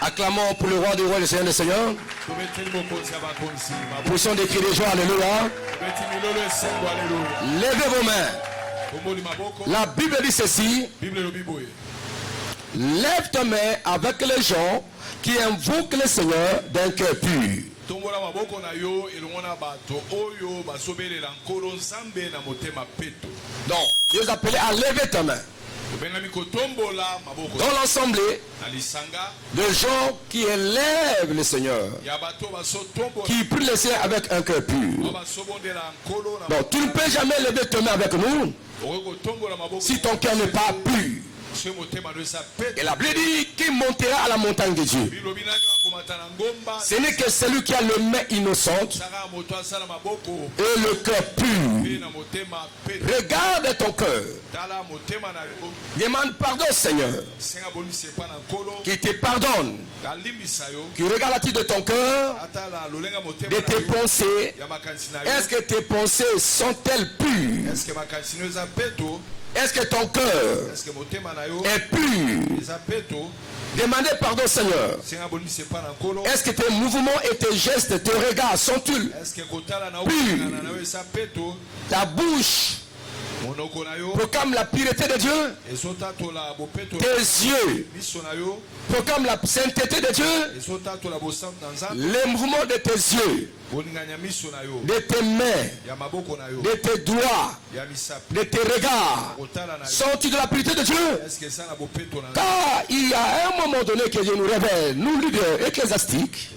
Acclamons pour le roi des rois et le Seigneur des seigneurs. Poussons des cris de joie, alléluia. Levez vos mains. La Bible dit ceci. Lève ta main avec les gens qui invoquent le Seigneur d'un cœur pur. Donc, je vous appelle à lever ta main. Dans l'assemblée de gens qui élèvent le Seigneur, qui prient le Seigneur avec un cœur pur. Donc, tu ne peux jamais lever ta main avec nous si ton cœur n'est pas pur. Et la Bible dit qu'il montera à la montagne de Dieu. Ce n'est que celui qui a le main innocente et le cœur pur. Regarde ton cœur. Demande pardon, Seigneur. Qu'il te pardonne. Qu'il regarde la tête de ton cœur, de tes pensées. Est-ce que tes pensées sont-elles pures? Est-ce que ton cœur est pur? Demandez pardon, Seigneur. Est-ce que tes mouvements et tes gestes, tes regards sont-ils purs? Ta bouche proclame la pureté de Dieu. Tes yeux proclament la sainteté de Dieu. Les mouvements de tes yeux, de tes mains, de tes doigts, de tes regards sont-ils de la pureté de Dieu? Car il y a un moment donné que Dieu nous révèle, nous leaders ecclésiastiques,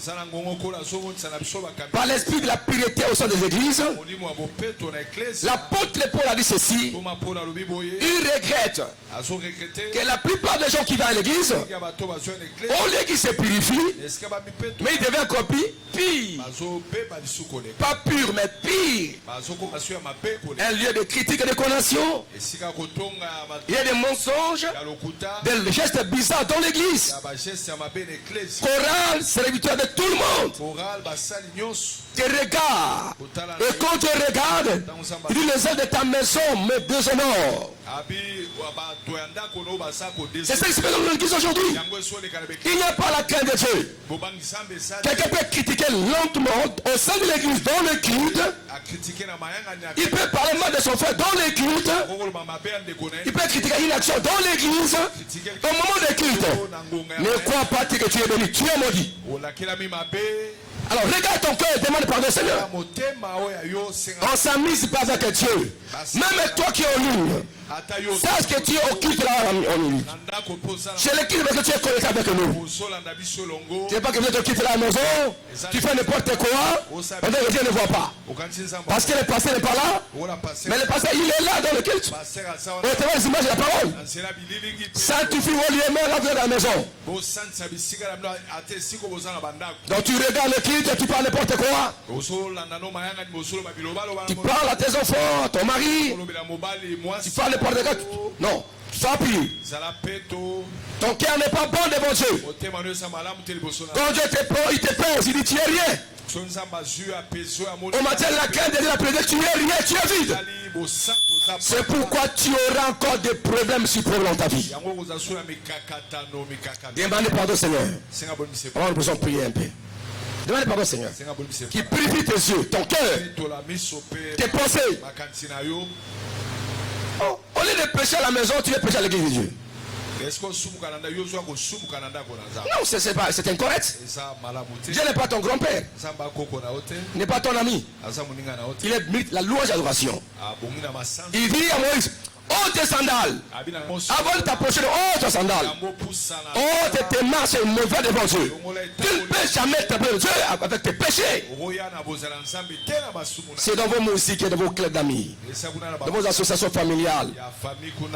par l'esprit de la pureté au sein des églises. L'apôtre Paul a dit ceci. Il regrette que la plupart des gens qui vont à l'église, au lieu qu'ils se purifient, mais ils deviennent encore pire. Pas pur, mais pire. Un lieu de critique et de condamnation. Il y a des mensonges, des gestes bizarres dans l'église. Chorale, serviteur de tout le monde. Tes regards. Et quand tu regardes, il dit les ailes de ta maison me déshonorent. C'est ce qui se fait dans l'église aujourd'hui. Il n'y a pas la crainte de Dieu. Quelqu'un peut critiquer lentement au sein de l'église dans le culte. Il peut parler mal de son frère dans le culte. Il peut critiquer une action dans l'église. Au moment du culte, ne crois pas que tu es béni, tu es maudit. Alors regarde ton cœur et demande pardon, Seigneur. On s'amuse pas avec Dieu. Même toi qui es en ligne, sache que tu es au culte là en ligne. C'est le culte parce que tu es connecté avec nous. Tu n'es pas que tu quittes la maison, tu fais n'importe quoi, pendant que Dieu ne voit pas. Parce que le pasteur n'est pas là, mais le pasteur il est là dans le culte. On te voit les images de la parole. Sanctifie au lieu même dans la maison. Donc tu regardes le culte et tu parles n'importe quoi. Tu parles à tes enfants, à ton mari. Tu parles n'importe quoi. Non, sois pur. Ton cœur n'est pas bon devant Dieu. Quand Dieu te prend, il te pèse, il dit tu es rien. Au matin, la crainte de Dieu, la prière, tu es rien, tu es vide. C'est pourquoi tu auras encore des problèmes sur problème dans ta vie. Demandez pardon, Seigneur. On a besoin de prier un peu. Demandez pardon, Seigneur. Qui purifie tes yeux, ton cœur, tes pensées. Oh, au lieu de pécher à la maison, tu veux pécher à l'église de Dieu. Non, c'est incorrect. Dieu n'est pas ton grand-père. Il n'est pas ton ami. Il est la louange et l'adoration. Il dit à Moïse, ôte tes sandales. Avant de t'approcher de ôte tes sandales. Ôte tes marches mauvaises devant Dieu. Tu ne peux jamais t'approcher de Dieu avec tes péchés. C'est dans vos musiques et dans vos clubs d'amis, dans vos associations familiales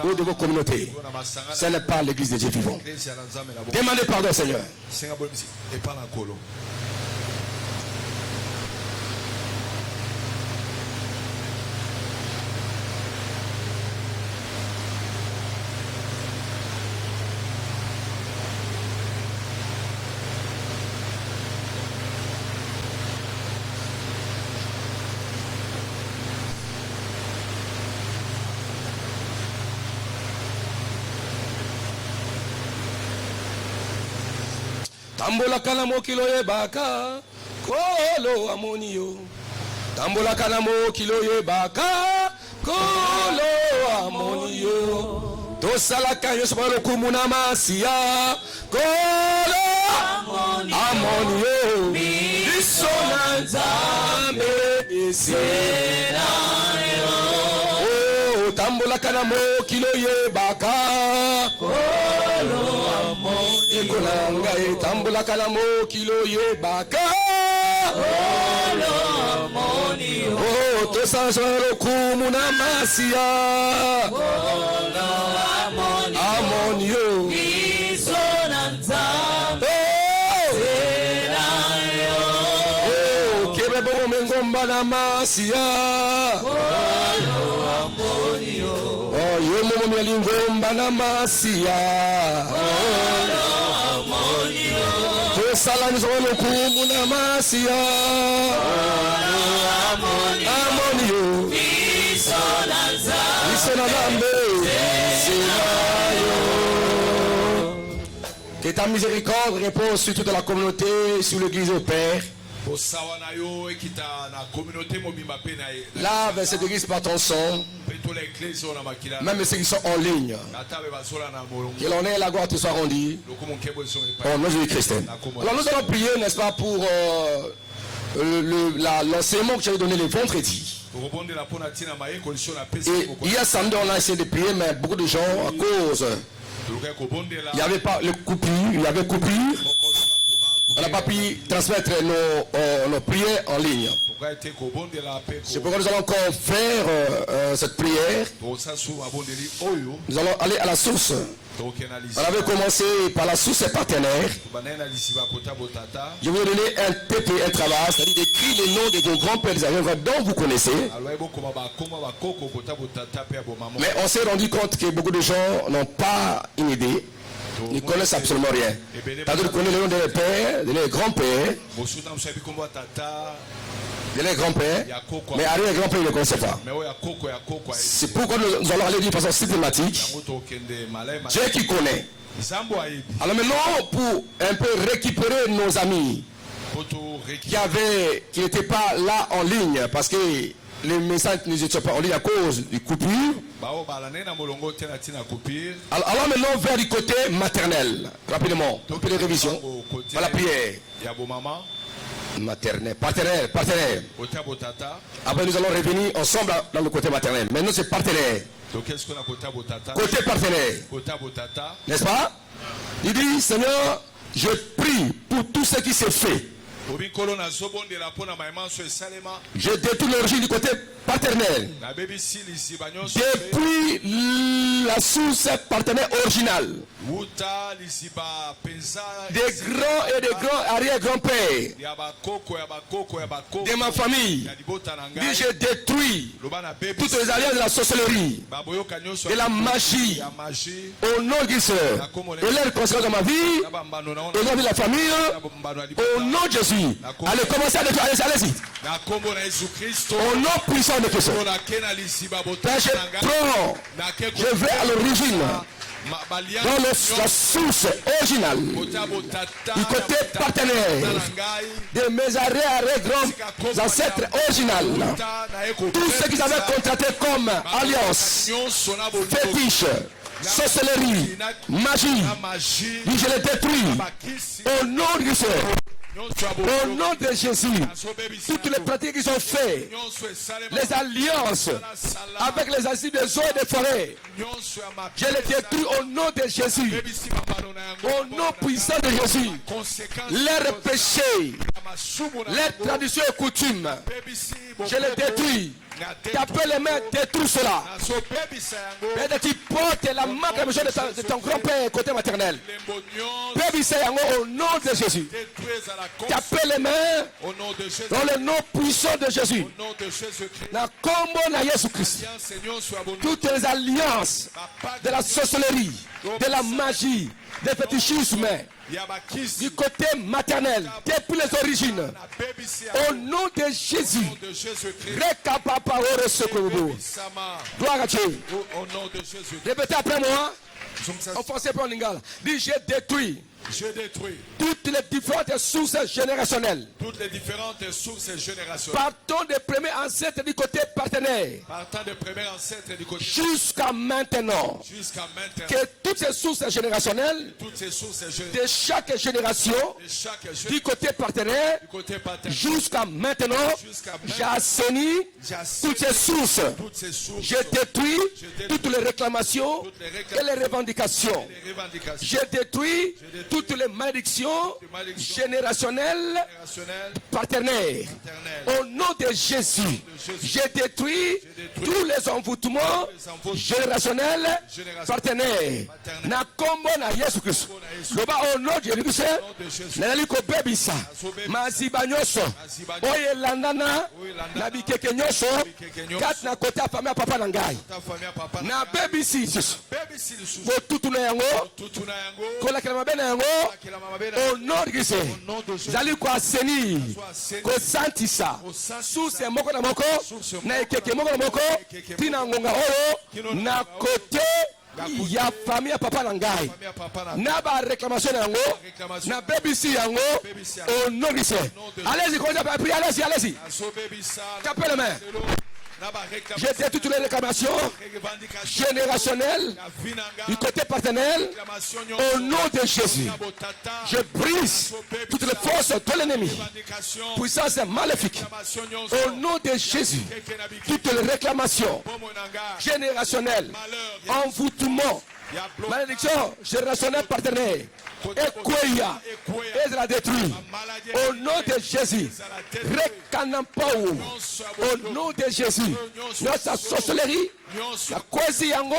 ou de vos communautés. Ce n'est pas l'église de Dieu vivant. Demandez pardon, Seigneur. Tambola kanamo kilo ye baka. Kolo amonio. Tambola kanamo kilo ye baka. Kolo amonio. Tosala kanyo sabalo kumuna masia. Kolo amonio. Bisona zambe isena. Oh, tambola kanamo kilo ye baka. Kolo amonio. Ekolanga tambola kanamo kilo ye baka. Kolo amonio. Oh, tosala sabalo kumuna masia. Kolo amonio. Bisona zambe. Ngomba masia oh yomo mwali ngomba na masia tosala nzolo kumu na masia amonio isona zambe que ta miséricorde repose sur toute la communauté, sur l'église au Père. Lave cette église par ton sang, même ceux qui sont en ligne. Que l'on ait la gloire te soit rendue. Au nom de Jésus-Christ. Alors nous allons prier, n'est-ce pas, pour l'enseignement que tu avais donné le vendredi. Et hier samedi on a essayé de prier, mais beaucoup de gens à cause il n'y avait pas le coupure, il y avait coupure. On n'a pas pu transmettre nos prières en ligne. C'est pourquoi nous allons encore faire cette prière. Nous allons aller à la source. On avait commencé par la source partenaire. Je vais vous donner un PP, un travail, c'est-à-dire d'écrire les noms de vos grands-pères dont vous connaissez. Mais on s'est rendu compte que beaucoup de gens n'ont pas une idée. Ils ne connaissent absolument rien. Tandis qu'on connaît le nom de leurs pères, de leurs grands-pères, de leurs grands-pères, mais arrière-grands-pères, ils ne connaissent pas. C'est pourquoi nous allons aller d'une façon systématique. Dieu qui connaît. Alors maintenant, pour un peu récupérer nos amis qui n'étaient pas là en ligne, parce que les messages n'étaient pas en ligne à cause des coupures. Alors maintenant vers du côté maternel. Rapidement, un peu de révision. Voilà la prière. Maternel, partenaire. Après nous allons revenir ensemble dans le côté maternel. Maintenant c'est partenaire. Côté partenaire. N'est-ce pas? Il dit, Seigneur, je prie pour tout ce qui s'est fait. Je détruis l'origine du côté paternel. Depuis la source partenaire originale. Des grands et des grands arrière-grands-pères de ma famille. Je détruis toutes les alliances de la sorcellerie, de la magie. Au nom du Seigneur. Et leur conséquence dans ma vie, au nom de la famille, au nom de Jésus. Allez, commencez à détruire. Allez-y. Au nom puissant de Christ. Je vais à l'origine. Dans la source originale du côté partenaire de mes arrière-grands ancêtres originales, tout ce qu'ils avaient contracté comme alliance, fétiche, sorcellerie, magie, je les détruis au nom du Seigneur. Au nom de Jésus, toutes les pratiques qu'ils ont faites, les alliances avec les acides des eaux et des forêts, je les détruis au nom de Jésus. Au nom puissant de Jésus, leurs péchés, leurs traditions et coutumes, je les détruis. Tapez les mains, détruis cela. Et tu portes la marque de ton grand-père côté maternel. Au nom de Jésus. Tapez les mains dans le nom puissant de Jésus. Dans combo na Jésus-Christ. Toutes les alliances de la sorcellerie, de la magie, des fétichismes, du côté maternel, depuis les origines, au nom de Jésus, gloire à Dieu. Répétez après moi. Offensez pour Lingala. Dis, j'ai détruit Je détruis toutes les différentes sources générationnelles. toutes les différentes sources générationnelles. Partant des premiers ancêtres du côté partenaire. Partant des premiers ancêtres du côté Jusqu'à maintenant. jusqu'à maintenant. Que toutes ces sources générationnelles Toutes ces sources de chaque génération de chaque du côté partenaire du côté paternel jusqu'à maintenant, j'ai assaini toutes ces sources. toutes ces sources, J'ai détruit toutes les réclamations et les revendications. les revendications J'ai détruit toutes les malédictions générationnelles générationnelles, partenaires. Au nom de Jésus, j'ai détruit tous les envoûtements générationnels partenaires. Na kombo na Yesu Christ. Loba au nom de Jésus, nali ko bebisa. Maziba nyoso. Oye landana na bikeke nyoso. Kat na kota famille papa na ngai. ta famille papa Na bebisi. baby si le sous Bo tutu na yango. tutuna yango Kola kala mabe na yango. kila mama bena Au nom de Christ. nom de Jésus Zali ko aseni. Ko santisa. Source moko na moko. Na ekeke moko na moko. Tina ngonga oyo. Na kote ya famille papa na ngai. famille papa na Na ba réclamation na yango. Na BBC yango. Au nom de Christ. Allez-y, commencez à prier. Allez-y, allez-y. so baby sa Tapez les mains. na ba J'ai détruit toutes les réclamations revendication générationnelles na vinanga du côté paternel. réclamation Au nom de Jésus, botata je brise toutes les forces de l'ennemi. revendication Puissance maléfique. réclamation Au nom de Jésus, toutes les réclamations bomonanga générationnelles, envoûtement, ya bloc malédiction générationnelle partenaire, Ekweya, Ezra détruit. Au nom de Jésus, Rekanampao. Au nom de Jésus, notre sorcellerie, la kwesi yango,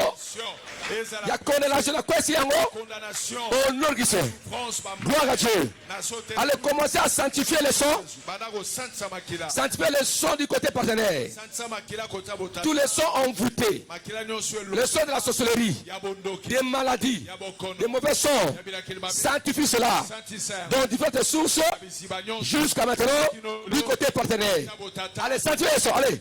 la condamnation, la kwesi yango. condamnation Au nom de Jésus, France gloire à Dieu. na sote Allez commencer à sanctifier les sons, banako santsa makila sanctifier les sons du côté partenaire. santsa makila kota botata Tous les sons envoûtés, makila nyonso elo les sons de la sorcellerie, ya bondoki des maladies, ya bokono des mauvais sons. ya bilakili mabe Sanctifie cela santisa dans différentes sources bisiba nyonso jusqu'à maintenant du côté partenaire. Allez, sanctifiez les sons. Allez,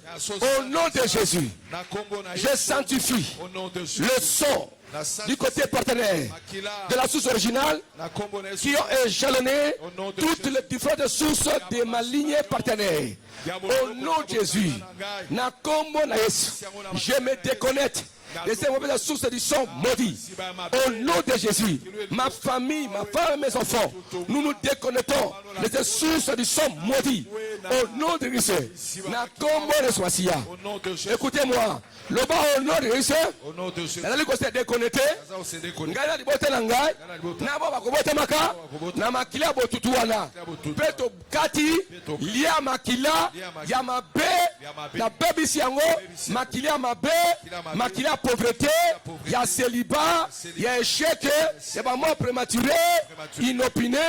au nom de Jésus, na kombo na je sanctifie au nom de Jésus le son na du côté partenaire makila de la source originale na kombo na Yesu qui ont échelonné toutes les différentes sources de ma lignée partenaire. Au nom de Jésus, na kombo na Yesu, je me déconnecte de ces mauvaises sources du son maudit. Au nom de Jésus, ma famille, ma femme et mes enfants, nous nous déconnectons de ces sources du son maudit. Au nom de Jésus, na kombo na Swasia. au nom de Jésus Écoutez-moi, le bas au nom de Jésus, au nom de Jésus elle a s'est déconnecté. ça on s'est déconné Ngai na libote na ngai na bo bakobotamaka na makila botutu wana mpe tokati lia makila ya mabe na bebisi yango makila ya mabe makila ya pauvreté ya célibat ya échec ya bamort prématuré inopiné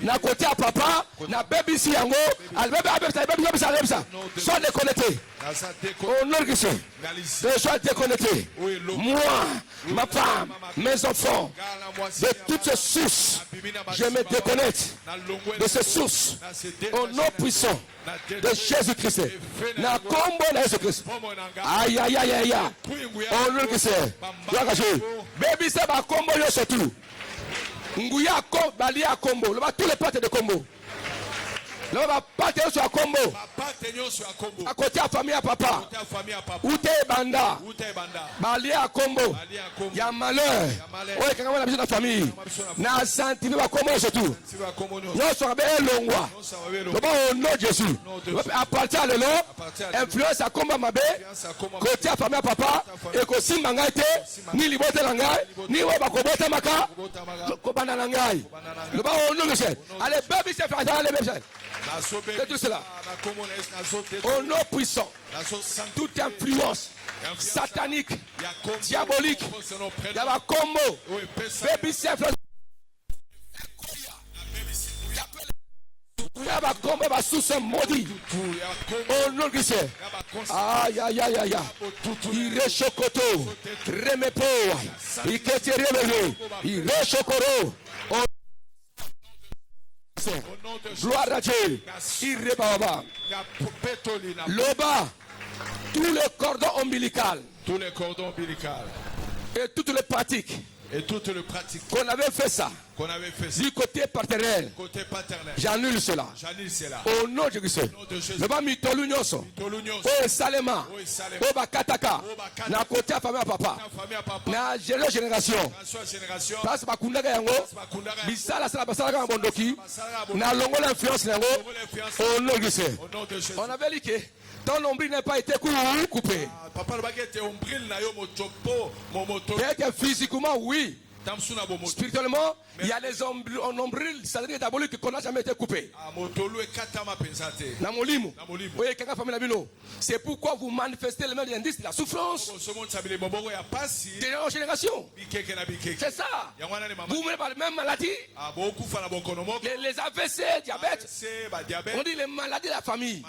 na kote ya papa na bebisi yango alebebisa soit déconnecté naza déconné au nom de Christ. ngalisi Je sois déconnecté. Moi, ma femme, mes enfants, ngala mwasi de toutes ces sources, je me déconnecte na longwe de ces sources au nom puissant de Jésus-Christ. Na kombo na Jésus-Christ. bomonanga Aïe, aïe, aïe, aïe, aïe. kuingu ya Au nom de Christ. Gloire à Dieu. Baby, c'est ma combo, yo surtout. Nguya kombo, balia kombo. Le tous les pattes de combo. Le patte sur la combo. mapate nyonso ya kombo À côté de la famille à papa. ta famille ya papa Ute banda. uta ebanda Balia à combo. ali ya kombo Ya malheur oyo ekangama na biso na famille na sanctifie bakombo surtout siba kombo nyonso nyonso abe elongwa nyonso mabelo loba au nom de Jésus à partir ya lelo influence akomba mabe sa kombo kotia ya famille ya papa ekosimba ngai te ni libota na ngai ni oyo bakobotamaka kobanda na ngai loba au nom de Jésus allez baby chef allez baby chef nasobe tout cela na kombo na Yesu nazote au nom puissant nazo santi toute influence satanique ya kombo diabolique concernant près ya bakombo o epesa baby chef ya bakombo ya basusu maudit tu ya kombo au nom de Christ. ya bakonse Aïe, aïe, aïe, aïe, aïe. Il rechocoto, remepo, il kete remele, il rechokoro. au nom de Jésus Gloire à Dieu. Il rebaba. ya petoli na Loba, tous les cordons ombilicaux tous les cordons ombilicaux et toutes les pratiques Et toutes le pratiques. Qu'on avait fait ça. Qu'on avait fait ça. Du côté paternel. Côté paternel. J'annule cela. J'annule cela. Au nom de Jésus. Ne pas mitolu nyonso. Oh salema. Oh bakataka. Na côté famille papa. Na génération. Parce que bakundaka yango. Bisala sala basala ka bondoki. Na longo l'influence yango. Au nom de Jésus. On avait dit que ton nombril n'a pas été coupé. Bien que physiquement, oui. Spirituellement, il y a des nombrils, c'est-à-dire qu'on n'a jamais été coupé. C'est pourquoi vous manifestez le même indice de la souffrance de génération. C'est ça. Vous mettez par les mêmes maladies. Les AVC, diabète. On dit les maladies de la famille.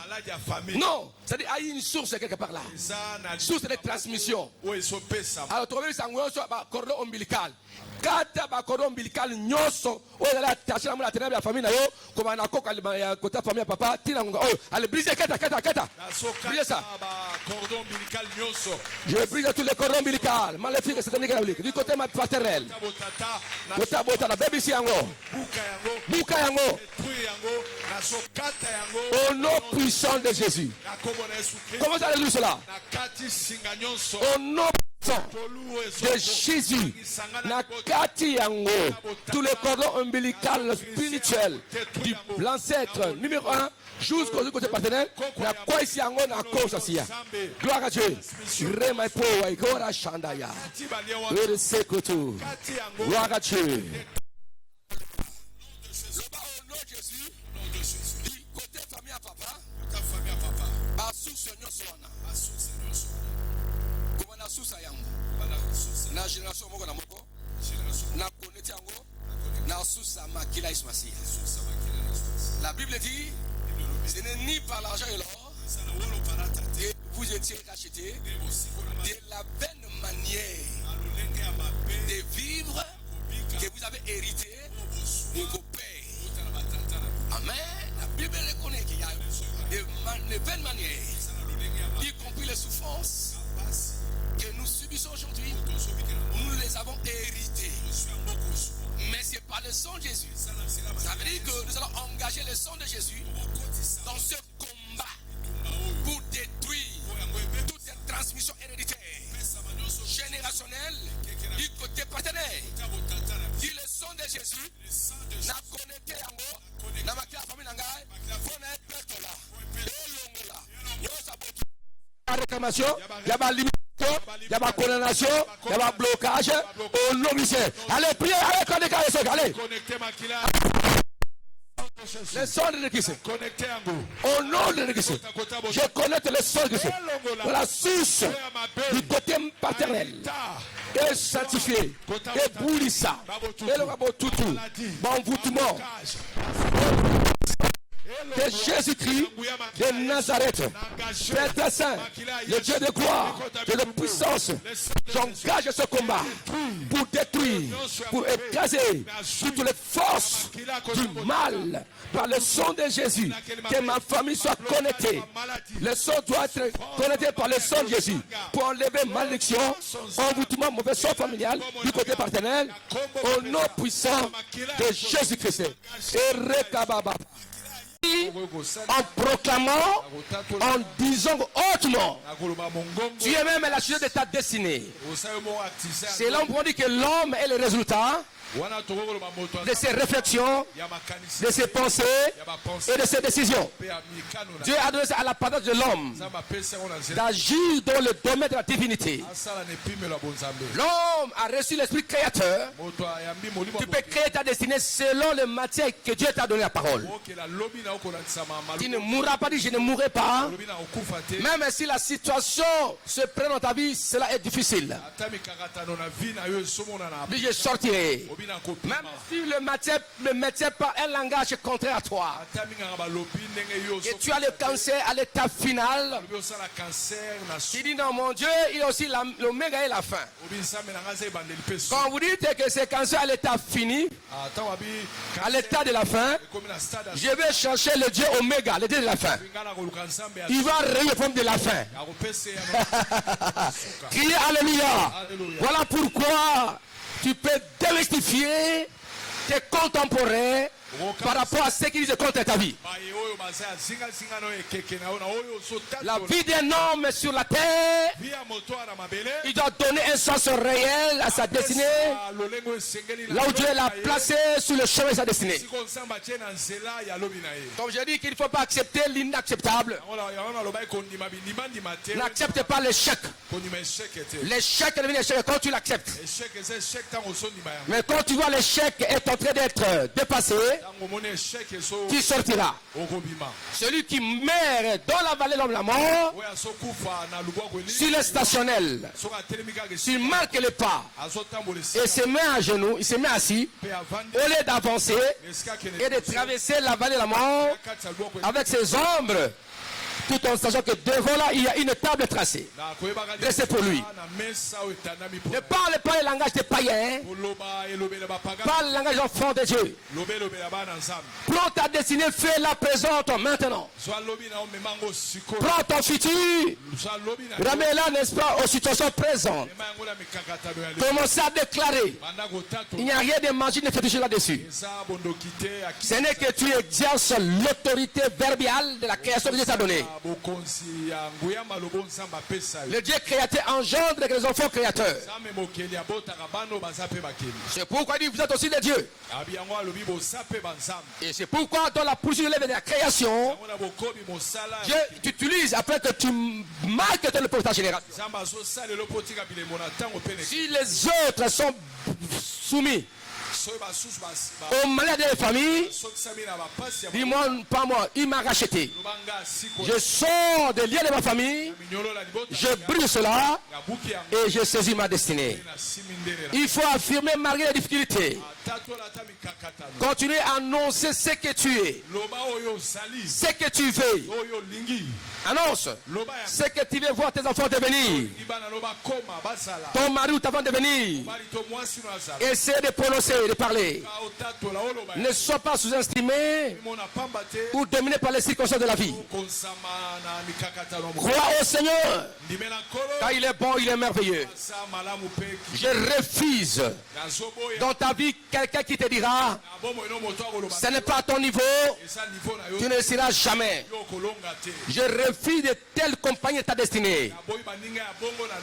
Non, c'est-à-dire qu'il y a une source quelque part là. Source de transmission. Alors, trouver un cordon ombilical. Kata ba cordon ombilical nyoso o la tache na tenebe ya famille na yo comme na koka ya kota famille papa tina ngo oh allez briser kata brise ça cordon ombilical nyoso je brise tous les cordons ombilicaux maléfique satanique du côté paternel kota bota na baby si yango buka yango au nom puissant de Jésus. Comment ça dit cela? Au nom de Jésus, Nakati Yango, tous les cordons ombilicaux spirituels de l'ancêtre numéro 1 jusqu'au côté paternel, na quoi ici Yango na cause aussi. Gloire à Dieu. Rema po wa igora shandaya. Le sekoto. Gloire à Dieu. Na génération moko na moko na connecté yango na susa makila ismasia. La Bible dit ce n'est ni par l'argent et l'or que vous étiez rachetés de la vaine manière de vivre que vous avez hérité de vos pères. Amen. La Bible reconnaît qu'il y a de vaines manières, y compris les souffrances que nous subissons aujourd'hui, nous les avons héritées. Mais c'est par le sang de Jésus. Ça veut dire que nous allons engager le sang de Jésus dans ce combat pour détruire toute cette transmission héréditaire, générationnelle, du côté paternel. Dit le sang de Jésus n'a connecté yango, n'a marqué la famille nangai, pour n'être pas là. La réclamation, il y a ma limitation, il y a ma condamnation, il y a ma blocage au nom du Seigneur. Allez, priez, allez, connectez, allez. Le sang de Christ. Au nom de Christ. Je connais le sang de Christ. La source du côté paternel est sanctifié. Et boulissa. Et le rabot toutou. Bon de Jésus-Christ de Nazareth, Père Saint, le Dieu de gloire, Dieu de puissance, j'engage ce combat pour détruire, pour écraser toutes les forces du mal par le sang de Jésus, que ma famille soit connectée. Le sang doit être connecté par le sang de Jésus pour enlever malédiction, envoûtement, mauvais sort familial du côté paternel, au nom puissant de Jésus-Christ. Et Rekababa. En proclamant, en disant hautement, tu es même la suite de ta destinée. C'est là où on dit que l'homme est le résultat de ses réflexions, de ses pensées et de ses décisions. Dieu a donné à la parole de l'homme d'agir dans le domaine de la divinité. L'homme a reçu l'esprit créateur. Tu peux créer ta destinée selon le matière que Dieu t'a donné la parole. Tu ne mourras pas, dit je ne mourrai pas. Même si la situation se prend dans ta vie, cela est difficile. Dit je sortirai. Même si le métier par un langage contraire à toi, et tu as le cancer à l'état final, tu dis non, mon Dieu, il est aussi l'oméga et la fin. Quand vous dites que c'est cancer à l'état fini, à l'état de la fin, je vais chercher le Dieu oméga, le Dieu de la fin. Il va répondre de la fin. Criez Alléluia. Voilà pourquoi tu peux démystifier tes contemporains par rapport à ce qu'ils disent contre ta vie. La vie d'un homme sur la terre, il doit donner un sens réel à sa destinée, là où Dieu l'a placé sur le chemin de sa destinée. Comme je dis qu'il ne faut pas accepter l'inacceptable. N'accepte pas l'échec. L'échec devient l'échec quand tu l'acceptes. Mais quand tu vois l'échec est en train d'être dépassé, tu sortiras. Celui qui meurt dans la vallée de la mort, s'il est stationnel, s'il marque le pas et se met à genoux, il se met assis, au lieu d'avancer et de traverser la vallée de la mort avec ses ombres, tout en sachant que devant là, il y a une table tracée. Dressée pour lui. Ne parle pas le langage des païens. Parle le langage enfant de Dieu. Prends ta destinée, fais-la présente maintenant. Prends ton futur. Ramène-la, n'est-ce pas, aux situations présentes. Commencez à déclarer. Il n'y a rien de magique, ne fais là-dessus. Ce n'est que tu exerces l'autorité verbale de la création que Dieu t'a donnée. Le Dieu créateur engendre les enfants créateurs. C'est pourquoi il dit vous êtes aussi des dieux. Et c'est pourquoi dans la poursuite de la création, Dieu t'utilise après que tu marques dans le portage général. Si les autres sont soumis aux malades des familles, dis-moi, pas moi, il m'a racheté. Je sors des liens de ma famille, je brise cela et je saisis ma destinée. Il faut affirmer malgré les difficultés. Continuez à annoncer ce que tu es, ce que tu veux. Annonce ce que tu veux voir tes enfants devenir, ton mari ou ta femme devenir. Essaie de prononcer, de parler. Ne sois pas sous-estimé ou dominé par les circonstances de la vie. Crois au Seigneur, car il est bon, il est merveilleux. Je refuse dans ta vie quelqu'un qui te dira ce n'est pas à ton niveau, tu ne seras jamais. Je refuse de telles compagnies de ta destinée,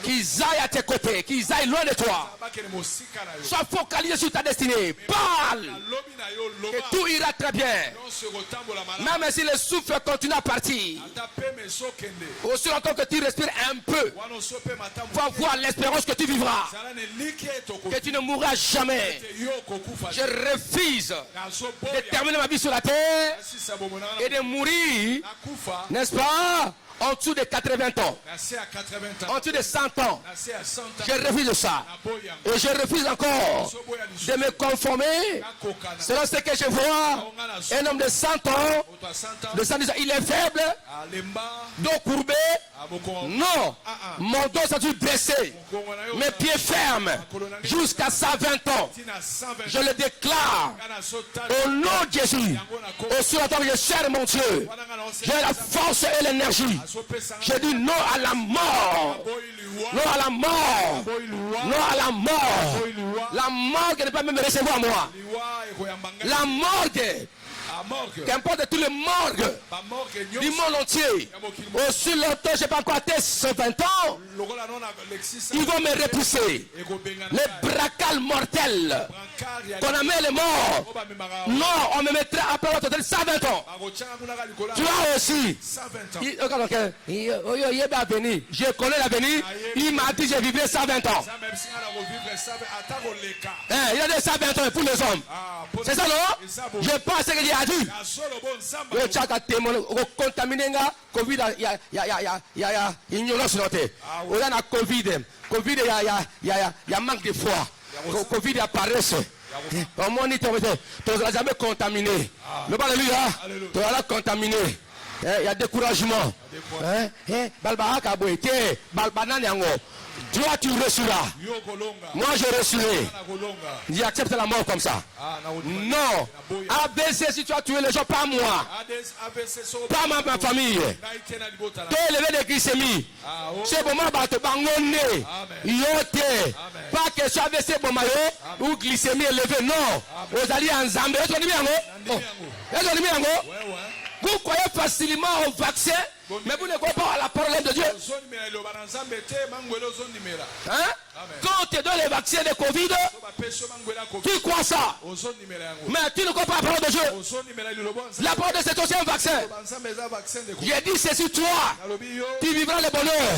qu'ils aillent à tes côtés, qu'ils aillent loin de toi. Sois focalisé sur ta destinée. Parle et tout ira très bien. Même si le souffle continue à partir, aussi longtemps que tu respires un peu, va voir l'espérance que tu vivras, que tu ne mourras jamais. Je refuse de terminer ma vie sur la terre et de mourir, n'est-ce pas, en dessous de 80 ans, en dessous de 100 ans. Je refuse ça. Et je refuse encore de me conformer selon ce que je vois. Un homme de 100 ans, de 110 ans, il est faible, dos courbé. Non, mon dos s'est dû baisser, mes pieds fermes jusqu'à 120 ans. Je le déclare au nom de Jésus. Aussi longtemps que je cherche mon Dieu, j'ai la force et l'énergie. Je dis non à la mort. Non à la mort. Non à la mort. La mort qui ne peut pas même me recevoir moi. La morgue. Qu'importe tous les morgues du monde entier, aussi longtemps je n'ai pas encore atteint 120 ans, ils vont me repousser. Les braquages mortels qu'on amène les morts. Non, on me mettra après votre total 120 ans. Tu as aussi. Je connais l'avenir. Il m'a dit je vivrai 120 ans. Il a dit 120 ans pour les hommes. C'est ça non? Je pense que il a dit. Le chaka témoin contaminé nga Covid ya ignorance noté. On a Covid ya manque de foi. Covid ya paresse. Au moins tu n'as jamais contaminé. Le alléluia. Tu as contaminé. Il y a découragement. Balba ka boité, balbanan yango. Toi, tu reçuras. Moi, je reçurai. J'accepte la mort comme ça. Non. ABC, si tu as tué les gens, pas moi. Pas ma famille. Tu es élevé de glycémie. C'est pour moi, tu bangonné. Yoté. Pas que tu avais ces bomayo ou glycémie élevée. Non. Vous allez en Zambie. Est-ce qu'on dit bien? Est-ce qu'on dit bien? Vous croyez facilement au vaccin, mais vous ne croyez pas à la parole de Dieu. Hein? Quand on te donne les vaccins de Covid, tu crois ça. Mais tu ne crois pas à la parole de Dieu. La parole de Dieu, c'est aussi un vaccin. J'ai dit ceci, toi, tu vivras le bonheur.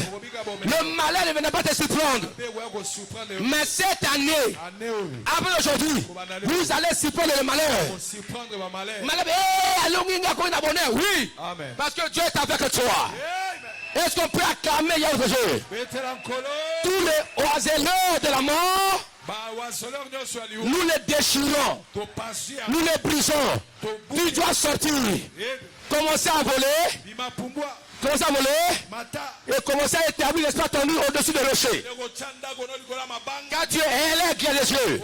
Le malheur ne viendra pas te surprendre. Mais cette année, après aujourd'hui, vous allez surprendre le malheur. Oui, parce que Dieu est avec toi. Est-ce qu'on peut acclamer Yahweh? Tous les oiseleurs de la mort, nous les déchirons, nous les brisons. Tu dois sortir, commencer à voler. Commencer à voler et commencer à établir l'espace ton nid au-dessus des rochers. Quand tu es élève des yeux,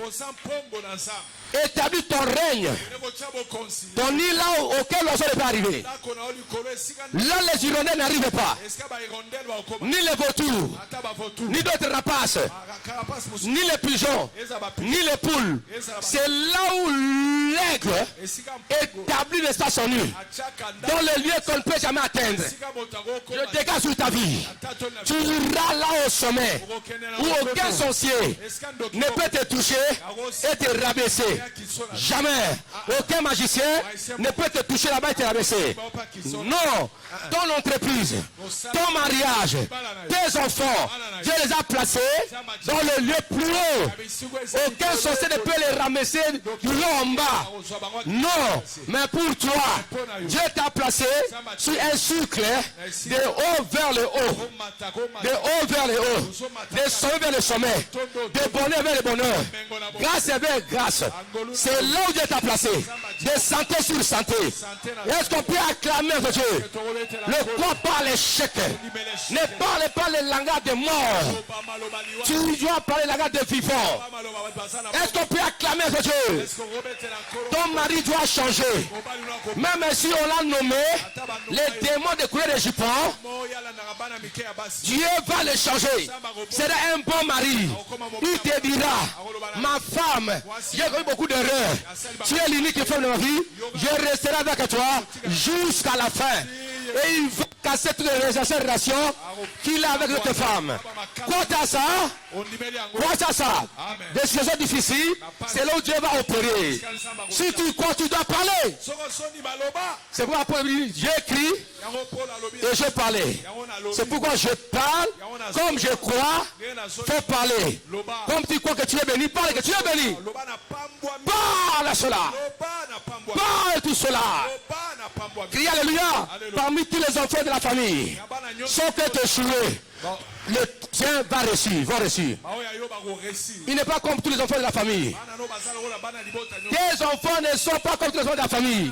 établis ton règne, ton nid là auquel l'oiseau ne peut arriver. Là, les hirondelles n'arrivent pas, ni les vautours, ni d'autres rapaces, ni les pigeons, ni les poules. C'est là où l'aigle établit l'espace son nid, dans le lieu qu'on ne peut jamais atteindre. Je dégage sur ta vie. Tu iras là au sommet où aucun sorcier ne peut te toucher et te rabaisser. Jamais. Aucun magicien ne peut te toucher là-bas et te rabaisser. Non. Ton entreprise, ton mariage, tes enfants, Dieu les a placés dans le lieu plus haut. Aucun sorcier ne peut les ramasser du haut en bas. Non. Mais pour toi, Dieu t'a placé sur un cycle de haut vers le haut, de haut vers le haut, de sommet vers le sommet, de bonheur vers le bonheur, grâce vers grâce. C'est là où Dieu t'a placé, de santé sur santé. Est-ce qu'on peut acclamer de Dieu? Ne crois pas à l'échec, ne parle pas le langage des morts, tu dois parler le langage des vivants. Est-ce qu'on peut acclamer de Dieu? Ton mari doit changer, même si on l'a nommé les démons de couleur de jupon, Dieu va le changer. C'est un bon mari. Il te dira, ma femme, j'ai connu beaucoup d'erreurs. Tu es l'unique femme de ma vie. Je resterai avec toi jusqu'à la fin. Et il va casser toutes les relations qu'il a avec notre femme. Quant à ça, des situations difficiles, c'est là où Dieu va opérer. Si tu crois, tu dois parler. C'est pourquoi Paul dit, j'écris et je parlais. C'est pourquoi je parle comme je crois. Faut parler. Comme tu crois que tu es béni, parle que tu es béni. Parle à cela. Parle tout cela. Crie alléluia. Parmi tous les enfants de la famille, sans que tu échoué, le tien va réussir. Il n'est pas comme tous les enfants de la famille. Tes enfants ne sont pas comme tous les enfants de la famille.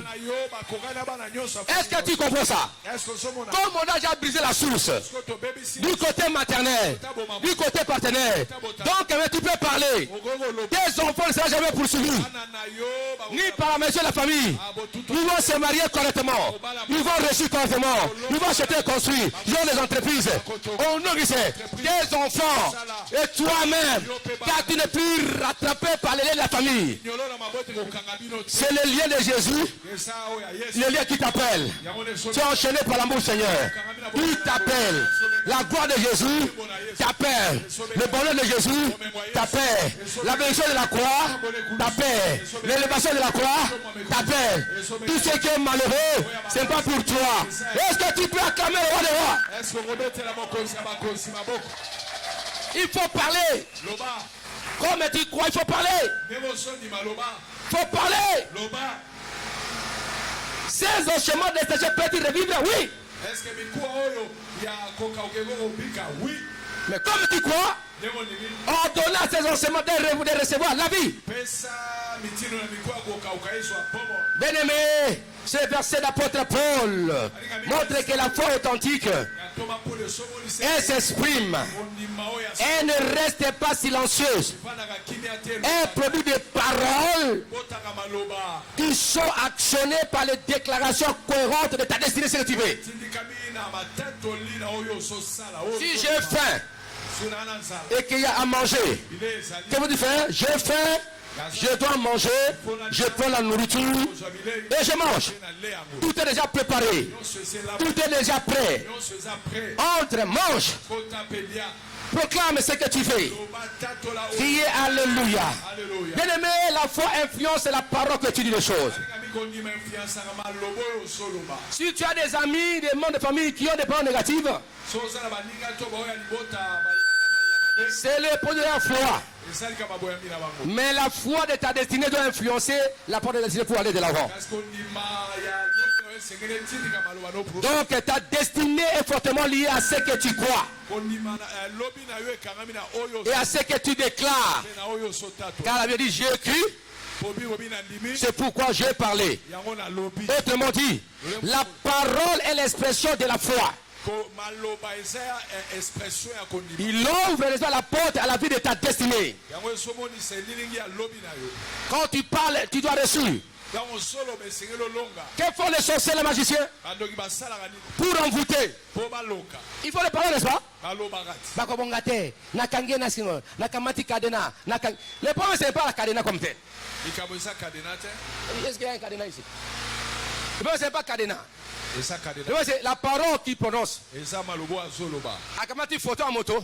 Est-ce que tu comprends ça? Comme on a déjà brisé la source du côté maternel, du côté partenaire, donc tu peux parler. Tes enfants ne seront jamais poursuivis ni par la maison de la famille. Ils vont se marier correctement, ils vont réussir correctement, ils vont acheter, construire, ils ont des entreprises. On nourrit tes enfants et toi-même, car tu n'es plus rattrapé par les liens de la famille. C'est le lien de Jésus, le lien qui t'appelle. Tu es enchaîné par l'amour du Seigneur. Il t'appelle. La gloire de Jésus t'appelle. Le bonheur de Jésus t'appelle. La bénédiction de la croix t'appelle. L'élévation de la croix t'appelle. Tout ce qui est malheureux, ce n'est pas pour toi. Est-ce que tu peux acclamer le roi des rois? Il faut parler. Comme tu crois, il faut parler. Il faut parler. Ces enchaînements de péché peuvent revivre, oui. Mais comme tu crois, ordonne à ces enseignements de recevoir la vie. Bien-aimé, Ce verset d'apôtre Paul montre que la foi authentique, elle s'exprime. Elle ne reste pas silencieuse. Elle produit des paroles qui sont actionnées par les déclarations cohérentes de ta destinée sélectivée. Si j'ai faim et qu'il y a à manger, que vous dites faire? J'ai faim, je dois manger, je prends la nourriture et je mange. Tout est déjà préparé. Tout est déjà prêt. Entre, mange. Proclame ce que tu fais. Criez Alléluia. Bien-aimé, la foi influence la parole que tu dis les choses. Si tu as des amis, des membres de famille qui ont des paroles négatives, c'est le produit de la foi. Mais la foi de ta destinée doit influencer la parole de la destinée pour aller de l'avant. Donc ta destinée est fortement liée à ce que tu crois et à ce que tu déclares. Car la Bible dit j'ai cru, c'est pourquoi j'ai parlé. Autrement dit, la parole est l'expression de la foi. Il ouvre la porte à la vie de ta destinée. Quand tu parles, tu dois reçu. Que font les sorciers et les magiciens pour envoûter? Il faut les parler, n'est-ce pas? Le problème, ce n'est pas la cadena comme tel. Est-ce qu'il y a un cadena ici? Le problème, ce n'est pas cadena. C'est la parole qui prononce. Akamati photo en moto.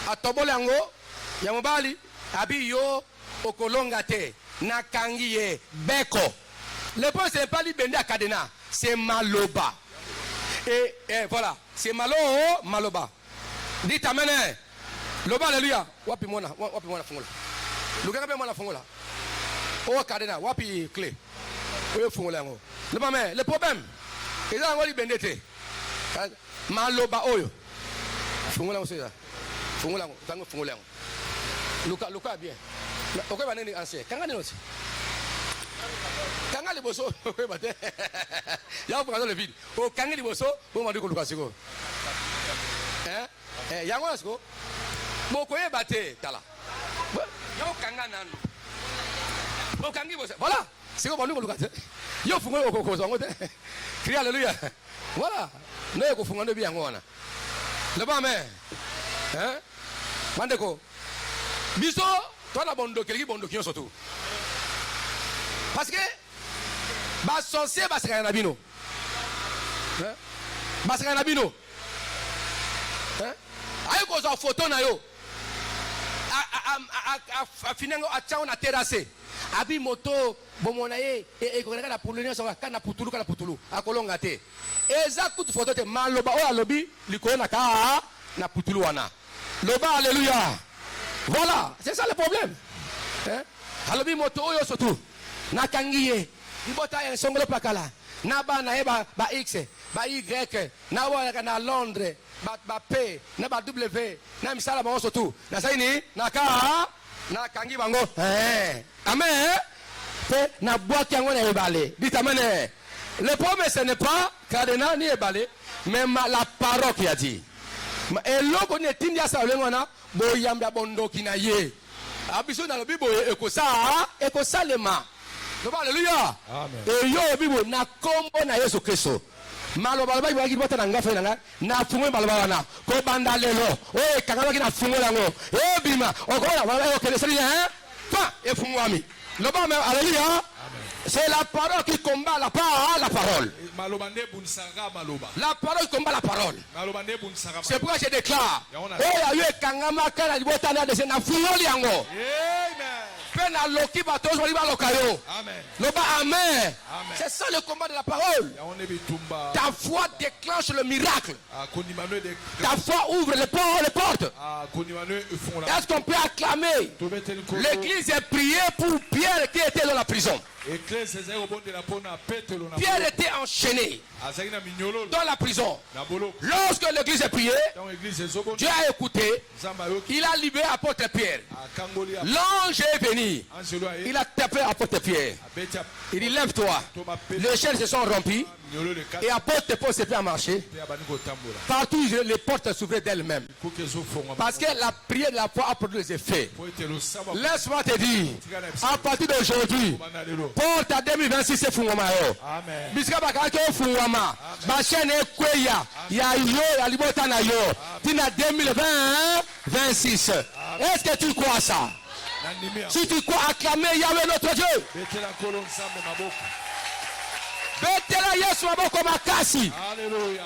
Atobolango. Yamobali. Abiyo. Okolongate. Nakangiye. Beko. Le point, ce n'est pas lui à Kadena. C'est Maloba. Et voilà. C'est Malo, Maloba. Dites amen. Loba, alléluia. Wapi mona fongola. Lukabe mona fongola. Oh Kadena. Wapi clé. Oh fongola. Le problème. Et là, on va lui bendete. Maloba oyo. Fongola aussi là. Fongola. Tango fongola. Luka bien. Ok, va nene ancien. Kanga aussi. Kanga les bosso. Ok, bah t'es. Y'a pas le vide. Oh, kanga les bosso. Bon, on va dire que Luka c'est quoi. Y'a quoi, c'est quoi. Bon, quoi, bah t'es. Tala. Y'a kanga nan. Oh, kanga bosso. Voilà. C'est quoi, Luka. Yo fongola au coco. Crie alléluia. Voilà. Nous avons fongola bien. Le bas, mais. Hein? Mandeko. Biso. Toi, la bonne qui est surtout. Parce que, bah, sorcier, bah, c'est un abino. Bah, c'est un abino. Aïe, qu'on a photo, na yo. A finango, a tchao, na terrassé. Abi moto, bomonaye, et qu'on a la poulinière, sur la canne à Poutulu, à Kolongate. Et ça coûte photo de Maloba, oh, à lobby, l'icône na Poutulu, Loba, alléluia. Voilà, c'est ça le problème. Alobi moto oyo surtout. Na kangiye. Ibota en songolo pakala. Na ba na ba X, ba Y, na wa na Londres, ba P, na ba W, na misala ba surtout. Na saini na ka na kangi bango. Amen. Na boîte yango na ebale. Dites amen. Le problème ce n'est pas Kadena ni ebale, mais la parole qui a dit. Et l'autre n'est tindia sa lengona. Boyamba bondoki na ye. Abiso na lobi boye ekosa lema. Alléluia. Amen. Et yo bibo na kombo na Yesu Kristo. Maloba ba ibaki bota na ngafe na fungwe balaba na. Ko banda lelo. O kangaba ki na fungwe lango. E bima. O ko na o kele seri Toi et fungwami. Loba alléluia. C'est la parole qui combat la parole. La parole qui combat la parole. C'est pourquoi je déclare. Amen. C'est ça le combat de la parole. Ta foi déclenche le miracle. Ta foi ouvre les portes. Est-ce qu'on peut acclamer? L'église est priée pour Pierre qui était dans la prison. Pierre était enchaîné dans la prison. Lorsque l'église est priée, Dieu a écouté. Il a libéré l'apôtre Pierre. L'ange est venu. Il a tapé l'apôtre Pierre. Il dit lève-toi. Les chaînes se sont rompues. Et l'apôtre Paul s'est fait à marcher. Partout les portes s'ouvraient d'elles-mêmes. Parce que la prière de la foi a produit des effets. Laisse-moi te dire, à partir d'aujourd'hui, porte à 2026 c'est Fungwama. Bisika bakake Fungwama. Bachene Kweya. Ya yo, ya libota na yo. Tina 2026. Est-ce que tu crois ça? Si tu crois, acclamer Yahweh notre Dieu. Betela Yesu maboko makasi. Alléluia.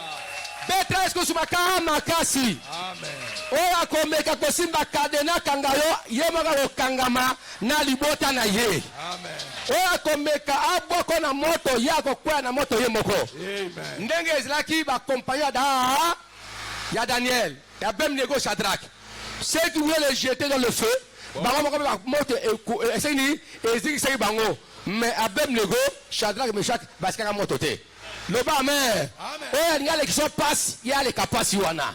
Betela Yesu sumaka makasi. Amen. Oya komeka kosimba kadena kangayo yemaka lokangama na libota na ye. Amen. Oya komeka aboko na moto yako kwa na moto yemoko. Amen. Ndenge ezlaki ba compagnon da ya Daniel, ya Abednego Shadrach. Ceux qui voulaient les jeter dans le feu, bango moko ba moto eseni eziki bango. Mais Abednego, Shadrach, Meshach, baskaka motote. Le bas amen. Et il y a les qui sont passe, il y a les capacités wana.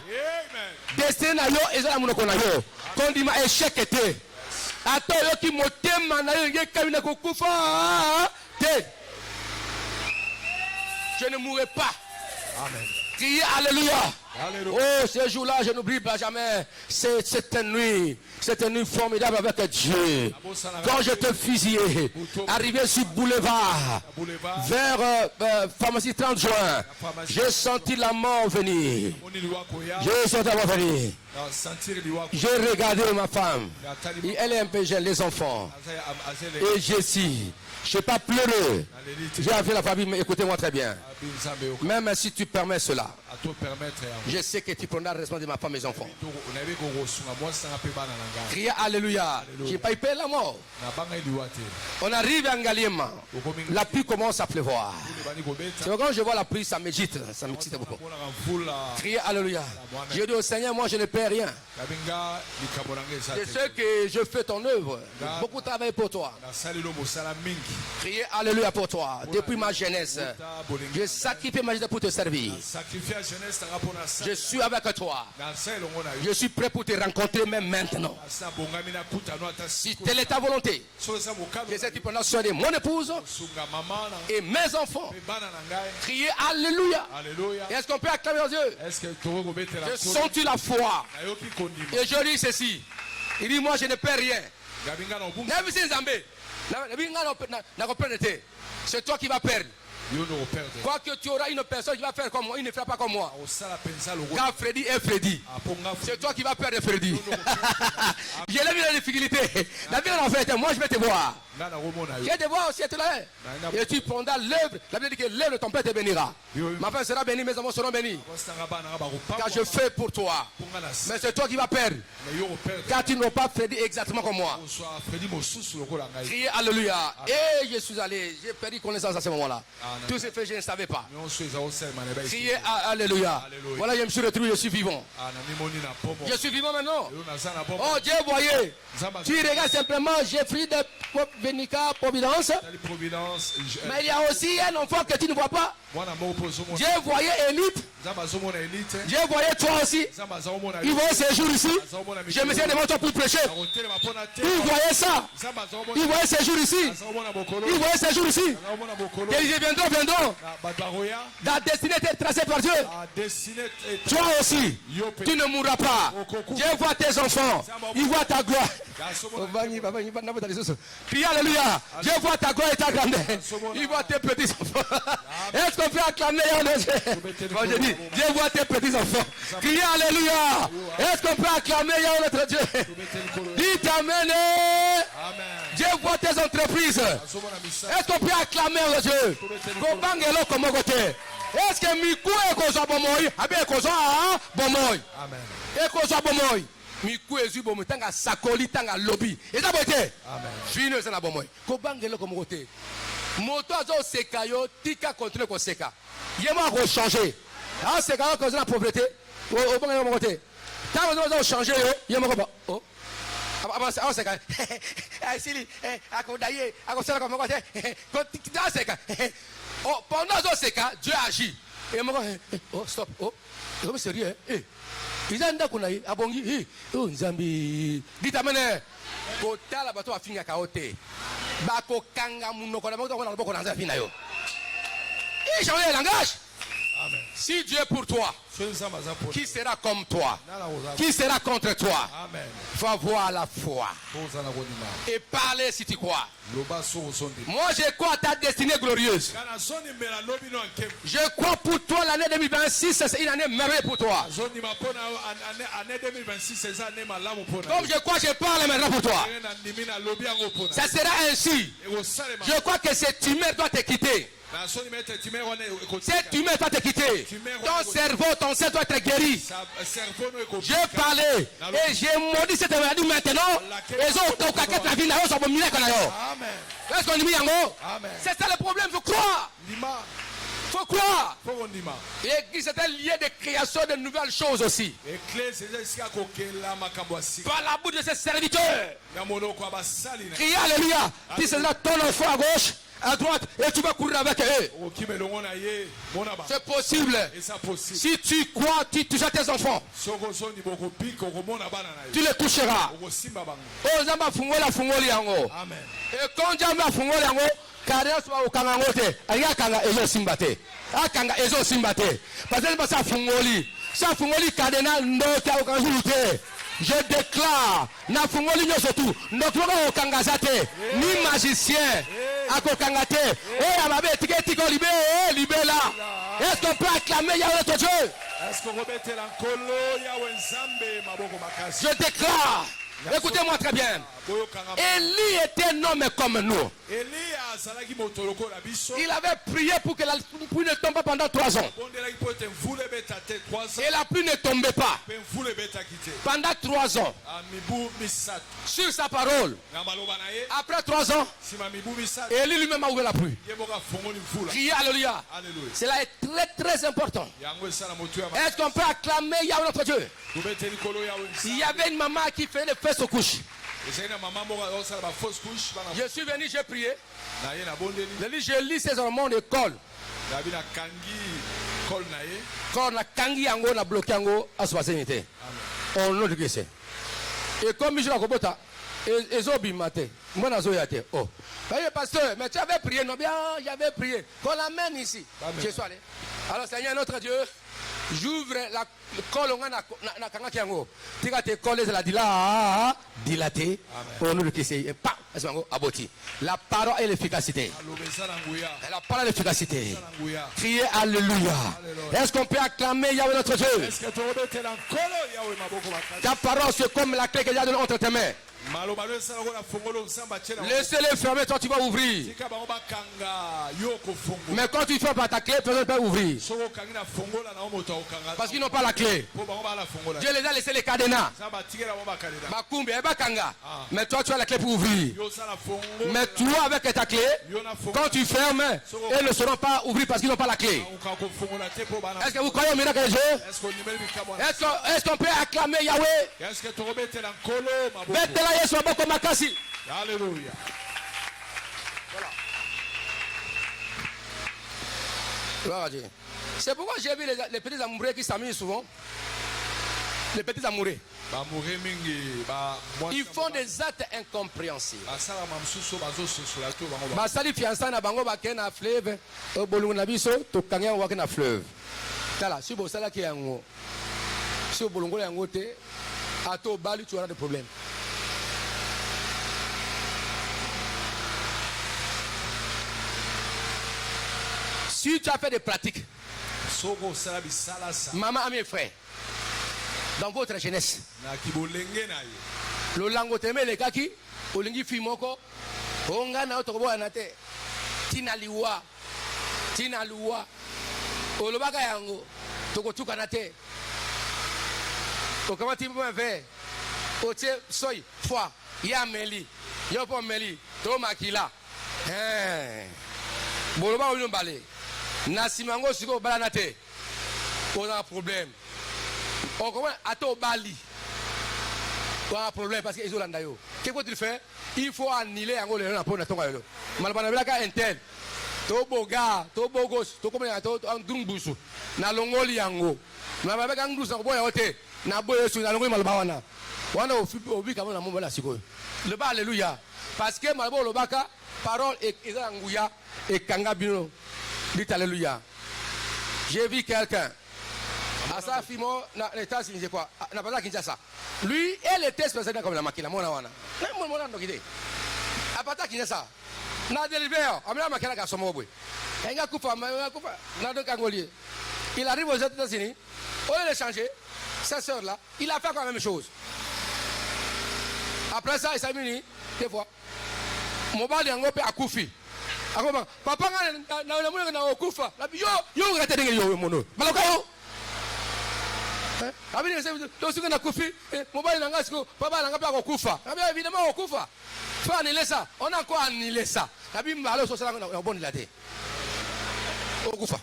Destiné na yo, ezala munoko na yo. Kondi ma échec était. Ato yo ki motema na yo nge kamina kokufa. Te. Je ne mourrai pas. Amen. Criez alléluia. Alléluia. Oh, ce jour-là, je n'oublie pas jamais cette nuit formidable avec Dieu. Quand je te fusillais, arrivé sur boulevard, vers pharmacie 30 juin, j'ai senti la mort venir. J'ai senti la mort venir. J'ai regardé ma femme. Elle est un peu jeune, les enfants. Et j'ai dit, je n'ai pas pleuré. J'ai appelé la famille, mais écoutez-moi très bien. Même si tu permets cela, je sais que tu prendras la responsabilité de ma femme et mes enfants. Criez alléluia. Je n'ai pas eu peur de la mort. On arrive à Ngaliema. La pluie commence à pleuvoir. C'est quand je vois la pluie, ça m'agite. Ça m'excite beaucoup. Criez alléluia. Je dis au Seigneur, moi je ne perds rien. Je sais que je fais ton œuvre. Beaucoup de travail pour toi. Criez alléluia pour toi. Depuis ma jeunesse, je sacrifie ma jeunesse pour te servir. Je suis avec toi. Je suis prêt pour te rencontrer même maintenant. Si telle est ta volonté, je sais que tu prendras soin de mon épouse et mes enfants. Criez alléluia. Est-ce qu'on peut acclamer aux yeux? Je sens-tu la foi? Et je dis ceci. Il dit, moi je ne perds rien. C'est toi qui vas perdre. Quoi que tu auras une personne qui va faire comme moi, il ne fera pas comme moi. Car Freddy est Freddy. C'est toi qui vas perdre Freddy. J'ai la vie de difficulté. La vie en fait, moi je vais te voir. Je vais te voir aussi être là. Et tu prendras l'œuvre. La Bible dit que l'œuvre de ton père te bénira. Ma femme sera bénie, mes enfants seront bénis. Car je fais pour toi. Mais c'est toi qui vas perdre. Car tu n'auras pas Freddy exactement comme moi. Criez alléluia. Et je suis allé. J'ai perdu connaissance à ce moment-là. Tout ce fait, je ne savais pas. Criez alléluia. Voilà, je me suis retrouvé, je suis vivant. Je suis vivant maintenant. Oh Dieu, voyez. Tu regardes simplement, j'ai pris de Vénica Providence. Mais il y a aussi un enfant que tu ne vois pas. Dieu voyait Élite. Dieu voyait toi aussi. Il voyait ces jours ici. Je me suis devant toi pour prêcher. Il voyait ça. Il voyait ces jours ici. Il voyait ces jours ici. Et ils viendront. La destinée était tracée par Dieu. Toi aussi, tu ne mourras pas. Dieu voit tes enfants. Il voit ta gloire. Puis alléluia. Dieu voit ta gloire et ta grandeur. Il voit tes petits enfants. Est-ce qu'on peut acclamer Bon, je dis, Dieu voit tes petits enfants. Criez alléluia. Est-ce qu'on peut acclamer notre Dieu? Dites amen. Dieu voit tes entreprises. Est-ce qu'on peut acclamer notre Dieu? Est-ce que Mikou est Kozo Bomoy? Abe Kozo Bomoy. Amen. Et Kozo Bomoy. Mikou est Zubomoy. Tanga Sakoli, Tanga Lobby. Et d'abord, amen. Fini, c'est la Bomoy. Kobangelo comme côté. Moto azo sekayo tika continue ko seka. Yema ko changer. Ah seka ko na pauvreté. O bango mo côté. Tant on changer yo, yema ko ba. Oh. awaseka asili akodaye akosala comme quoi c'est oh pendant ce cas Dieu agit et moi oh stop oh c'est sérieux eh izanda kuna abongi oh nzambi ditamene kotala bato afinga kaote bako kanga munoko na bato na boko na nzambi na yo et change le langage. Amen. Si Dieu est pour toi, qui sera comme toi? Qui sera contre toi? Amen. Faut avoir la foi et parler si tu crois. Moi je crois à ta destinée glorieuse. Je crois pour toi l'année 2026 c'est une année merveilleuse pour toi. Comme je crois je parle maintenant pour toi. Ça sera ainsi. Je crois que cette humeur doit te quitter. Cette humeur doit te quitter. Ton cerveau, ton cerveau doit être guéri. J'ai parlé et j'ai maudit cette maladie maintenant. C'est ça le problème, il faut croire. Il faut croire. Et c'était lié de création de nouvelles choses aussi. Par la bouche de ses serviteurs. Criez alléluia. Si c'est là ton enfant à gauche, à droite, et tu vas courir avec eux. C'est possible. Si tu crois, tu touches tes enfants. Tu les toucheras. Amen. Et quand Dieu m'a fungoli yango, carrière soit au kangangote, aya kanga ezo simbate. Akanga ezo simbate. Parce que ça fungoli cardinal ndoka au kanjulute. Je déclare, na fungoli nyo surtout, ndoka au kangazate, ni magicien, akokangate, oh amabe tiko libé là. Est-ce qu'on peut acclamer Yahweh notre Dieu? Je déclare. Écoutez-moi très bien. Élie était un homme comme nous. Il avait prié pour que la pluie ne tombe pas pendant 3 ans. Et la pluie ne tombait pas. Pendant 3 ans. Sur sa parole. Après 3 ans, Élie lui-même a ouvert la pluie. Criez alléluia. Cela est très très important. Est-ce qu'on peut acclamer Yahweh notre Dieu? Il y avait une maman qui fait les fesses aux couches. Je suis venu, j'ai prié. Je lis ces hormones de col. Quand on a kangi yango, on a bloqué yango à ce on n'a pas. Et comme je l'ai compris, ils ont bimaté. Moi, je n'ai pas. Oh. Pasteur, mais tu avais prié, non bien, j'avais prié. Qu'on l'amène ici. Je suis allé. Alors, Seigneur notre Dieu, j'ouvre la colle na kanga kiango. Tika te colle la dilaté. Au nom de Christ. Pas. Aboti. La parole et l'efficacité. La parole et l'efficacité. Criez alléluia. Est-ce qu'on peut acclamer Yahweh notre Dieu? Ta parole c'est comme la clé qu'il y a entre tes mains. Laissez-les fermer, toi tu vas ouvrir. Mais quand tu fermes par ta clé, personne ne peut ouvrir. Parce qu'ils n'ont pas la clé. Dieu les a laissé les cadenas. Mais toi tu as la clé pour ouvrir. Mais toi avec ta clé, quand tu fermes, ils ne sauront pas ouvrir parce qu'ils n'ont pas la clé. Est-ce que vous croyez au miracle de Dieu? Est-ce qu'on peut acclamer Yahweh? Alléluia. Voilà. C'est pourquoi j'ai vu les petits amoureux qui s'amusent souvent. Les petits amoureux. Ils font des actes incompréhensibles. Basali fiançailles na bango ba na fleuve, au bolungu na biso to kanya wa na fleuve. Tala, si bo sala ki yango. Si au bolungu yango te, ato bali tu auras des problèmes. Si tu as fait des pratiques, maman a mes frères, dans votre jeunesse, le lango teme le kaki, o lingi fimoko, onga na otobo anate, tina liwa, olobaka yango, toko tuka nate, okamati mwe ve, otie soy, foi, ya meli, yopo meli, to makila, boloba oyo mbale. Nasimango siko balana te. On a un problème. On commence à to bali. Pas un problème parce qu'ils ont l'andayo. Qu'est-ce que tu fais? Il faut annuler en gros les gens pour notre tour. Malbanabla intel. Toboga, tobogos, tokomena to andumbusu. Na longoli yango. Na babeka angusa boya hote. Na boya su na longoli malbawana. Wana obi kama na momba la siko. Le ba alléluia. Parce que malbo lobaka parole et nguya et kanga bino. Dites alléluia. J'ai vu quelqu'un. Asa fimo na l'état signifié quoi? Na pas Kinshasa. Lui et les tests président comme la makina mona wana. Na mona ndokide. Apata Kinshasa. Na délivré, amena makina ka somo boy. Enga kufa, na do kangolier. Il arrive aux États-Unis, au lieu de changer, sa sœur là, il a fait la même chose. Après ça, il s'est mis des fois. Mon bal yango pe akufi. Akoma, papa na okufa. Yo ngate dinge yo mono. Baloka yo. Abi ni sema to suka na kufi, mon bal nanga siko, papa nanga pa okufa. Abi évidemment okufa. Faut annuler ça. On a quoi annuler ça? Abi mbalo so sala na bon la té. Okufa.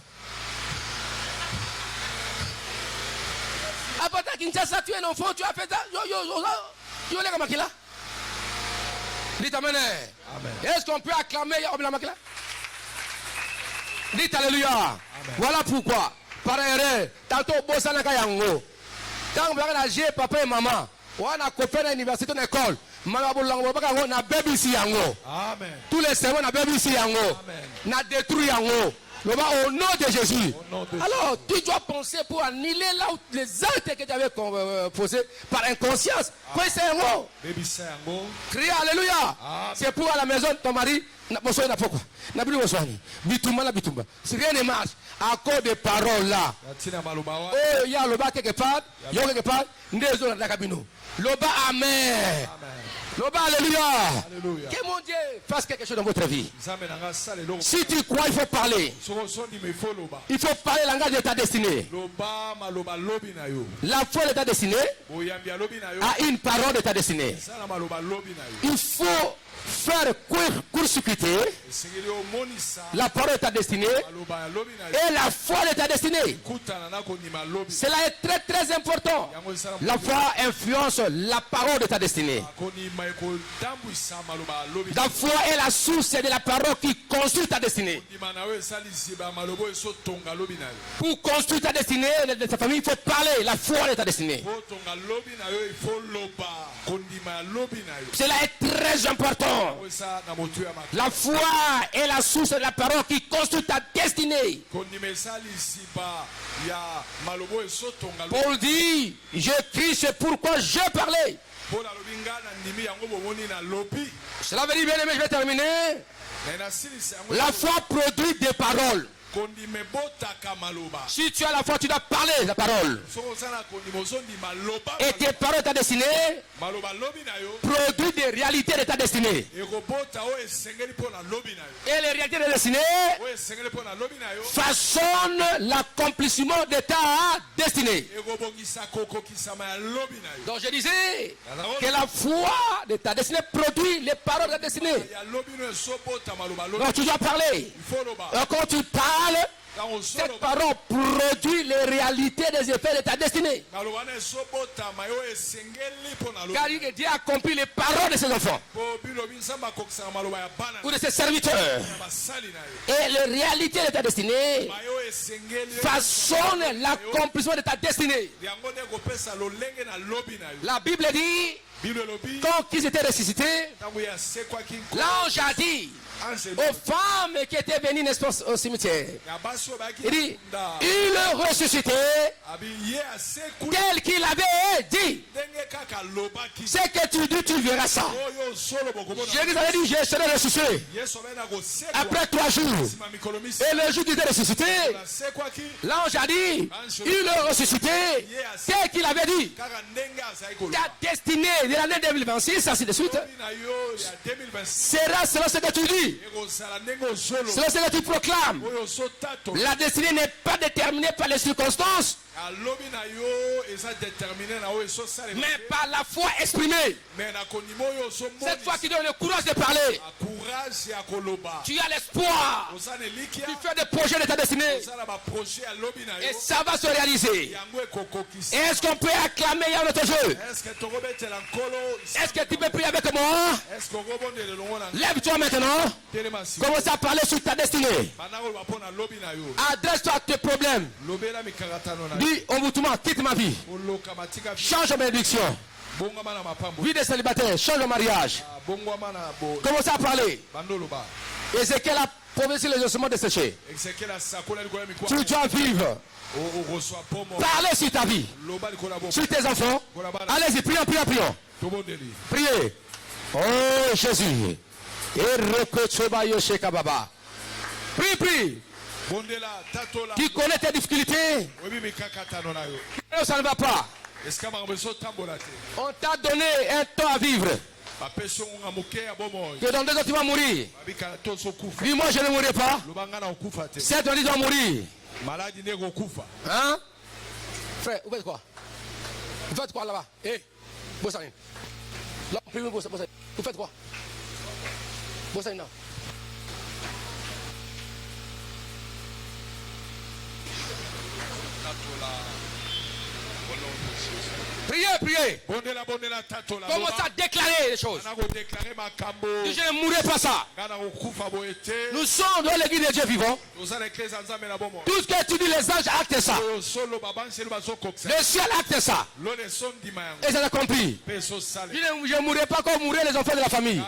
Apata Kinshasa, tu es un enfant, tu as fait ça. Yo les Makila. Dites amen. Est-ce qu'on peut acclamer Yahweh Makila? Dites alléluia. Amen. Voilà pourquoi. Par erreur, tantôt Bosana Kayango. Tant que vous avez papa et maman, ou on a copain à l'université, à l'école, on a baby si yango. Amen. Tous les sermons, on a baby si yango. Amen. On a détruit yango. Au nom de Jésus. Alors, tu dois penser pour annuler là où les actes que tu avais posés par inconscience. Quoi c'est un mot? Crie alléluia. C'est pour à la maison de ton mari. Si rien ne marche, à cause des paroles là. Oh, il y a le bas quelque part. Il y a quelque part. Le bas, amen. Le bas, alléluia. Que mon Dieu fasse quelque chose dans votre vie. Si tu crois, il faut parler. Il faut parler le langage de ta destinée. La foi de ta destinée a une parole de ta destinée. Il faut faire court-circuiter la parole de ta destinée et la foi de ta destinée. Cela est très très important. La foi influence la parole de ta destinée. La foi est la source de la parole qui construit ta destinée. Pour construire ta destinée de ta famille, il faut parler la foi de ta destinée. Cela est très important. La foi est la source de la parole qui construit ta destinée. Paul dit, je crie, c'est pourquoi je parlais. Cela veut dire, bien aimé, je vais terminer. La foi produit des paroles. Si tu as la foi, tu dois parler la parole. Et tes paroles de ta destinée produisent des réalités de ta destinée. Et les réalités de ta destinée façonnent l'accomplissement de ta destinée. Donc je disais que la foi de ta destinée produit les paroles de ta destinée. Donc tu dois parler. Et quand tu parles, cette parole produit les réalités des effets de ta destinée. Car Dieu a accompli les paroles de ses enfants ou de ses serviteurs. Et les réalités de ta destinée façonnent l'accomplissement de ta destinée. La Bible dit, quand ils étaient ressuscités, l'ange a dit aux femmes qui étaient venues, n'est-ce pas, au cimetière, il dit, il ressuscitait tel qu'il avait dit. Ce que tu dis, tu verras ça. Jésus avait dit, je serai ressuscité après 3 jours. Et le jour du ressuscité, l'ange a dit, il ressuscité tel qu'il avait dit. Ta destinée de l'année 2026, ainsi de suite, sera selon ce que tu dis. Selon ce que tu proclames. La destinée n'est pas déterminée par les circonstances, mais par la foi exprimée. Cette foi qui donne le courage de parler. Tu as l'espoir. Tu fais des projets de ta destinée. Et ça va se réaliser. Est-ce qu'on peut acclamer à notre jeu? Est-ce que tu peux prier avec moi? Lève-toi maintenant. Commence à parler sur ta destinée. Adresse-toi à tes problèmes. Dis, Omutouma, quitte ma vie. Change ma bénédiction. Vie de célibataire, change le mariage. Commence à parler. Ézéchiel a prophétisé les ossements desséchés. Tu dois vivre. Parlez sur ta vie, sur tes enfants. Allez-y, prions. Priez. Oh Jésus. Prie. Qui connaît tes difficultés? Ça ne va pas. On t'a donné un temps à vivre. Que dans 2 ans tu vas mourir. Dis-moi, je ne mourrai pas. Cette année, tu vas mourir. Hein? Frère, vous faites quoi? Vous faites quoi là-bas? Bossarine. Là, vous faites quoi? Bossarine, là. Priez. Commence à déclarer les choses. Je ne mourrai pas ça. Nous sommes dans l'église de Dieu vivant. Tout ce que tu dis, les anges actent ça. Le ciel acte ça. Et ça a compris. Je ne mourrai pas comme mourraient les enfants de la famille.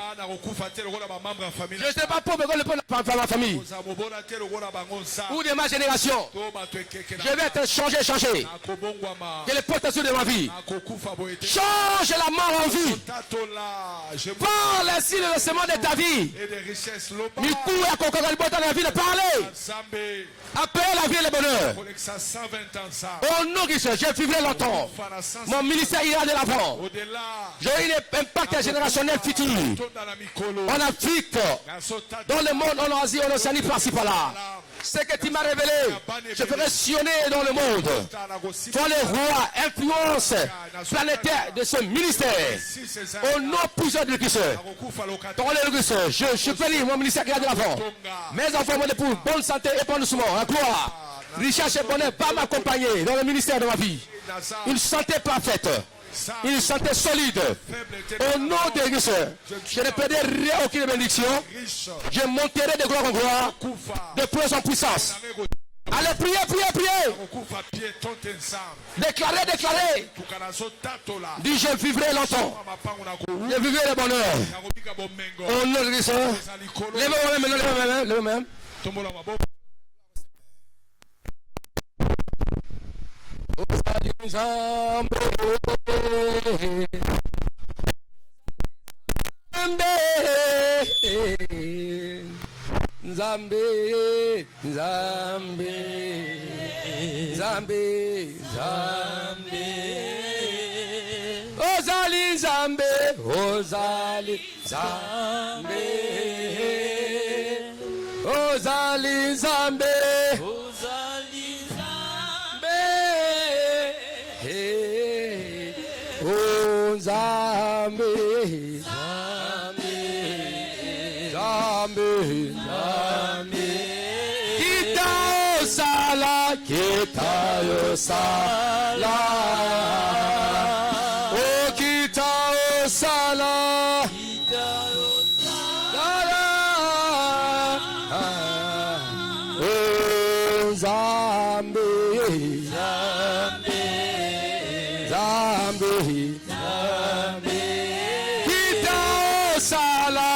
Je ne serai pas pauvre comme le peuple de ma famille. Ou de ma génération. Je vais être changé. Que les protections de ma vie. Change la mort en vie. Parle ainsi le semence de ta vie. Dans la vie de parler. Appelle la vie et le bonheur. Au nom de Jésus, je vivrai longtemps. Mon ministère ira de l'avant. J'aurai un impact générationnel futur. En Afrique, dans le monde, en Asie, en Océanie, par-ci par-là. Ce que tu m'as révélé, je ferai sillonner dans le monde. Toi les rois, influence planétaire de ce ministère. Au nom puissant de Christ. Dans le Christ, je bénis mon ministère qui est de l'avant. Mes enfants, mon époux, bonne santé et bon doucement. La gloire, richesse et bonheur va m'accompagner dans le ministère de ma vie. Une santé parfaite. Une santé solide. Au nom de Christ, je ne perdrai rien, aucune bénédiction. Je monterai de gloire en gloire, de puissance en puissance. Allez, priez. Déclarez. Dis, je vivrai longtemps. Je vivrai le bonheur. Au nom de Christ. Lève-moi même. Nzambe Ozali Nzambe Kita osala oh kita osala oh Nzambe kita osala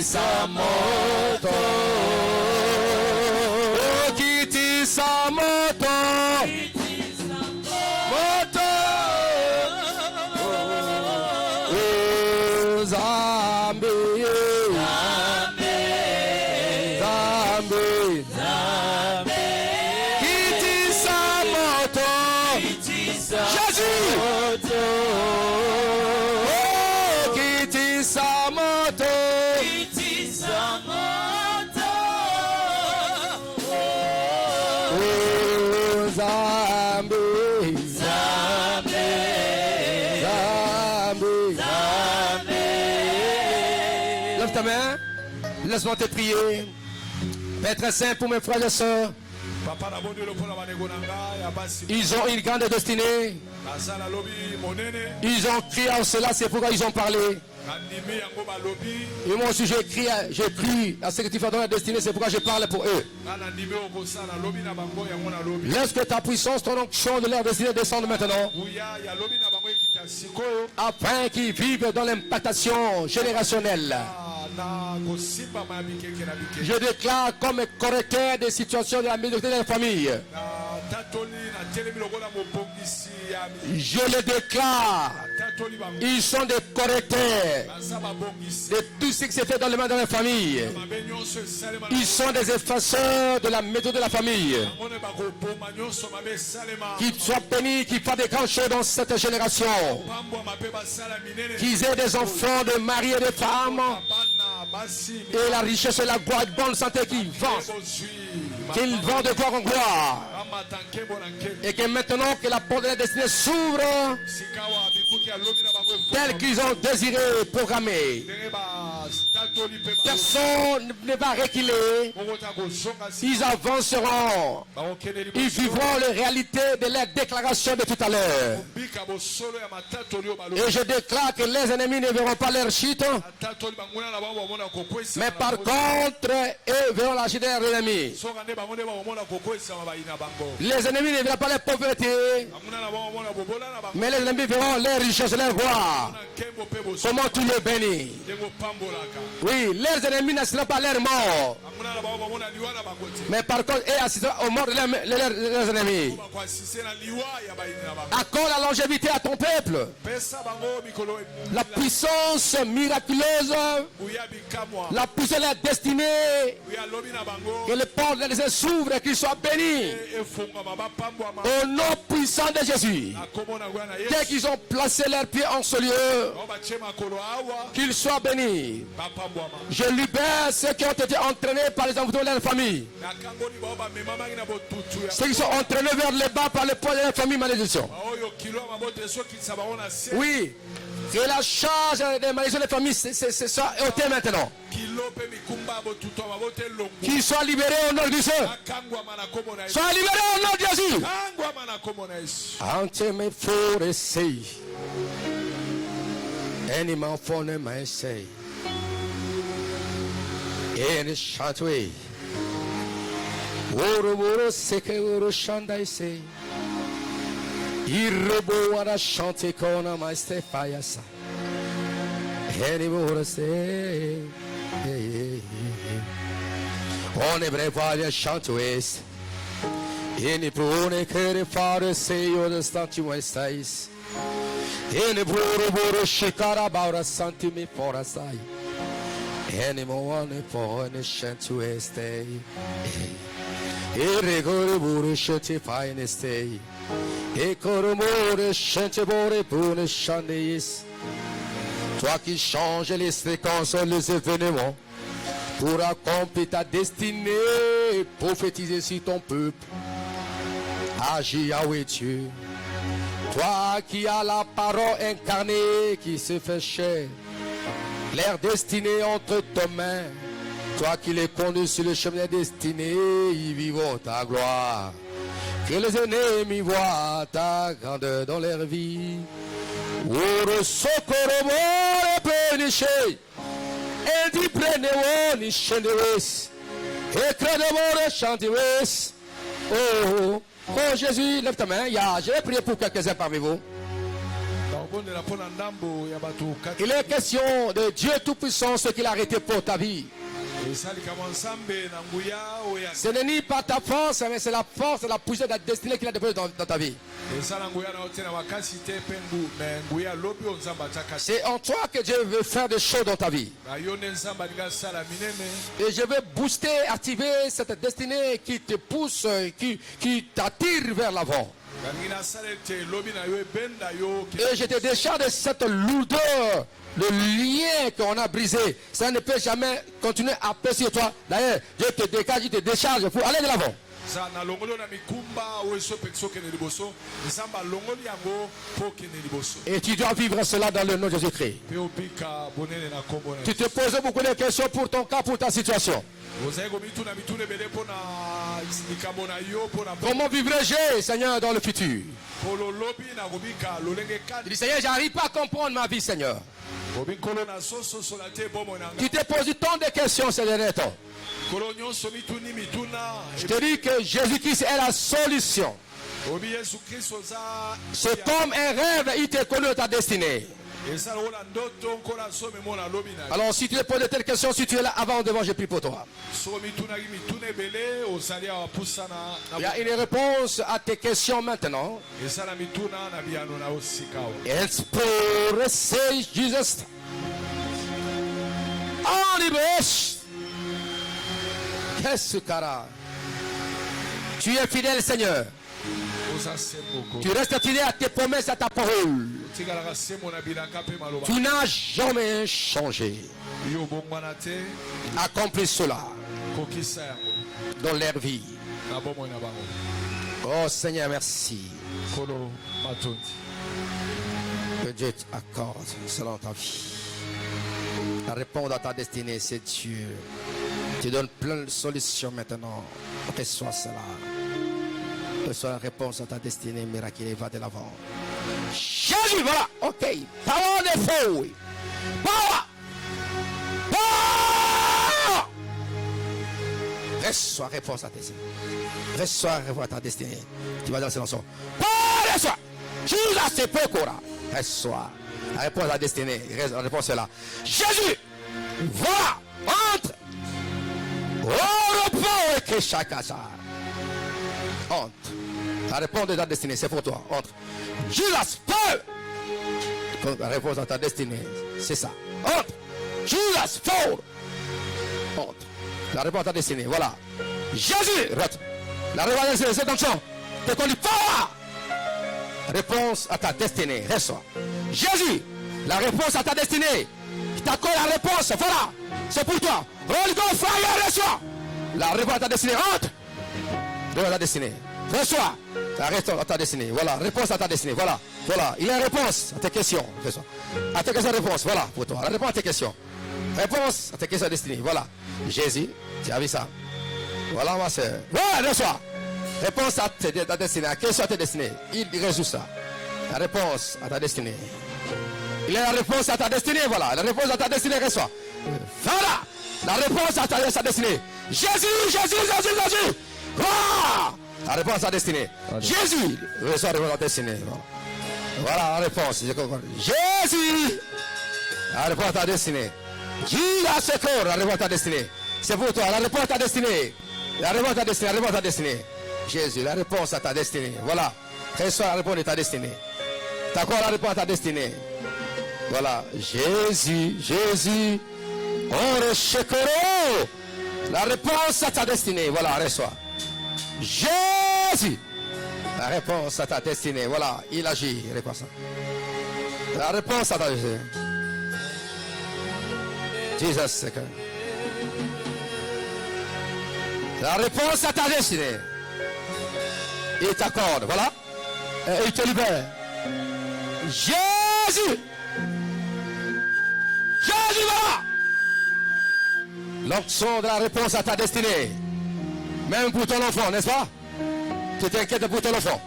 Samoto, Kiti Samoto, Moto, main. Laisse-moi te prier. Père très saint pour mes frères et sœurs. Ils ont une grande destinée. Ils ont crié en cela, c'est pourquoi ils ont parlé. Et moi aussi j'ai cru à ce que tu fais dans la destinée, c'est pourquoi je parle pour eux. Laisse que ta puissance, ton onction de leur destinée descende maintenant. Afin qu'ils vivent dans l'impactation générationnelle. Je déclare comme correcteur des situations de la médiocrité de la famille. Je le déclare. Ils sont des correcteurs de tout ce qui s'est fait dans le monde de la famille. Ils sont des effaceurs de la méthode de la famille. Qu'ils soient bénis, qu'ils fassent des grandes choses dans cette génération. Qu'ils aient des enfants, de maris et de femmes. Et la richesse et la gloire et bonne santé qu'ils vont de gloire en gloire. Et que maintenant que la porte de la destinée s'ouvre, tel qu'ils ont désiré programmer, personne ne va reculer. Ils avanceront. Ils vivront les réalités de leur déclaration de tout à l'heure. Et je déclare que les ennemis ne verront pas leur chute, mais par contre, eux verront la chute de leurs ennemis. Les ennemis ne verront pas leur pauvreté, mais les ennemis verront leur richesse et leur gloire. Comment tu les bénis? Oui, les ennemis n'assisteront pas à leur mort, mais par contre, ils assisteront aux morts de leurs ennemis. Accorde la longévité à ton peuple, la puissance miraculeuse, la puissance de la destinée, que les portes de la destinée s'ouvrent et qu'ils soient bénis. Au nom puissant de Jésus, dès qu'ils ont placé leurs pieds en ce lieu, qu'ils soient bénis. Je libère ceux qui ont été entraînés par les enfants de leur famille, ceux qui sont entraînés vers le bas par le poids de leur famille, malédiction. Oui, que la charge des malédictions des familles soit ôtée maintenant. Qu'ils soient libérés au nom de Jésus. Sois libérés au nom de Jésus. Ante me foresei. Any man for them I say. Any shantway. Woro seke woro shandai say. Irrebo wara chante kona ma stefaya sa. Any woro say. On est brevale chantues. Any prone kere fare say o the statue estais. Any buru shikara baura santimi for a sai. Any more for any chantues stay. Irregore buru shati fine stay. E coromore chante bore bune chandis. Toi qui changes les séquences, les événements, pour accomplir ta destinée, prophétiser sur ton peuple. Agis, Yahweh Dieu. Toi qui as la parole incarnée qui se fait chair, leur destinée entre tes mains. Toi qui les conduis sur le chemin de destinée, ils vivront ta gloire. Que les ennemis voient ta grandeur dans leur vie. Oro socorro péniché, et dit prenez-vous ni chenewes, et créez-vous chantewes. Oh Jésus, lève ta main. Je vais prier pour quelques-uns parmi vous. Il est question de Dieu Tout-Puissant, ce qu'il a arrêté pour ta vie. Ce n'est ni pas ta force, mais c'est la force et la puissance de la destinée qu'il a déposée dans ta vie. C'est en toi que Dieu veut faire des choses dans ta vie. Et je veux booster, activer cette destinée qui te pousse, qui t'attire vers l'avant. Et je te décharge de cette lourdeur, le lien qu'on a brisé. Ça ne peut jamais continuer à peser sur toi. D'ailleurs, Dieu te dégage, il te décharge pour aller de l'avant. Et tu dois vivre cela dans le nom de Jésus-Christ. Tu te poses beaucoup de questions pour ton cas, pour ta situation. Comment vivrai-je, Seigneur, dans le futur? Tu dis, Seigneur, j'arrive pas à comprendre ma vie, Seigneur. Tu te poses tant de questions ces derniers temps. Je te dis que Jésus-Christ est la solution. C'est comme un rêve, il te connaît ta destinée. Alors si tu te poses de telles questions, si tu es là avant devant, je prie pour toi. Il y a une réponse à tes questions maintenant. Inspire, say Jesus. Qu'est-ce que tu es fidèle, Seigneur. Tu restes fidèle à tes promesses, à ta parole. Tu n'as jamais changé. Accomplis cela dans leur vie. Oh Seigneur, merci. Que Dieu t'accorde selon ta vie. La réponse à ta destinée, c'est Dieu. Tu donnes plein de solutions maintenant. Reçois cela. Reçois la réponse à ta destinée miraculeuse. Va de l'avant. Jésus, voilà. Ok. Parole de feu. Power. Reçois réponse à ta destinée. Reçois réponse à ta destinée. Tu vas dans ce sens. Reçois. Jesus c'est peu quoi. Reçois. La réponse à ta destinée. La réponse est là. Jésus. Voilà. Entre. Oh, repos et que chacun ça. Entre. La réponse de ta destinée, c'est pour toi. Entre. Jesus, feu. La réponse à ta destinée, c'est ça. Entre. Jesus, feu. Entre. La réponse à ta destinée, voilà. Jésus, rentre. La réponse à ta destinée, c'est dans le champ. T'es connu fort. Réponse à ta destinée, reçois. Jésus, la réponse à ta destinée. Je t'accorde la réponse, voilà. C'est pour toi. Holy Ghost fire, reçois. La réponse à ta destinée, rentre. Réponse à ta destinée. Reçois. La réponse à ta destinée. Voilà. Réponse à ta destinée. Voilà. Voilà. Il y a une réponse à tes questions. Reçois. À tes questions, réponse. Voilà pour toi. La réponse à tes questions. Réponse à tes questions destinée. Voilà. Jésus, tu as vu ça. Voilà ma soeur. Voilà, reçois. Réponse à ta destinée. La question à ta destinée. Il résout ça. La réponse à ta destinée. Il y a la réponse à ta destinée. Voilà. La réponse à ta destinée. Reçois. Voilà. La réponse à ta destinée. Jésus, Jésus, Jésus, Jésus. Ah! La réponse à ta destinée. Jésus, reçois la réponse à ta destinée. Voilà la réponse. Jésus, la réponse à ta destinée. Jésus a secours, la réponse à ta destinée. C'est pour toi, la réponse à ta destinée. La réponse à ta destinée, la réponse à ta destinée. Jésus, la réponse à ta destinée. Voilà. Reçois la réponse de ta destinée. T'as quoi la réponse à ta destinée? Voilà. Jésus, Jésus. Oh, le secours. La réponse à ta destinée. Voilà, reçois. Jésus. La réponse à ta destinée. Voilà, il agit. La réponse à ta destinée. Jesus, second. La réponse à ta destinée. Il t'accorde. Voilà. Et il te libère. Jésus. Jésus, voilà. L'onction de la réponse à ta destinée. Même pour ton enfant, n'est-ce pas? Tu t'inquiètes pour ton enfant.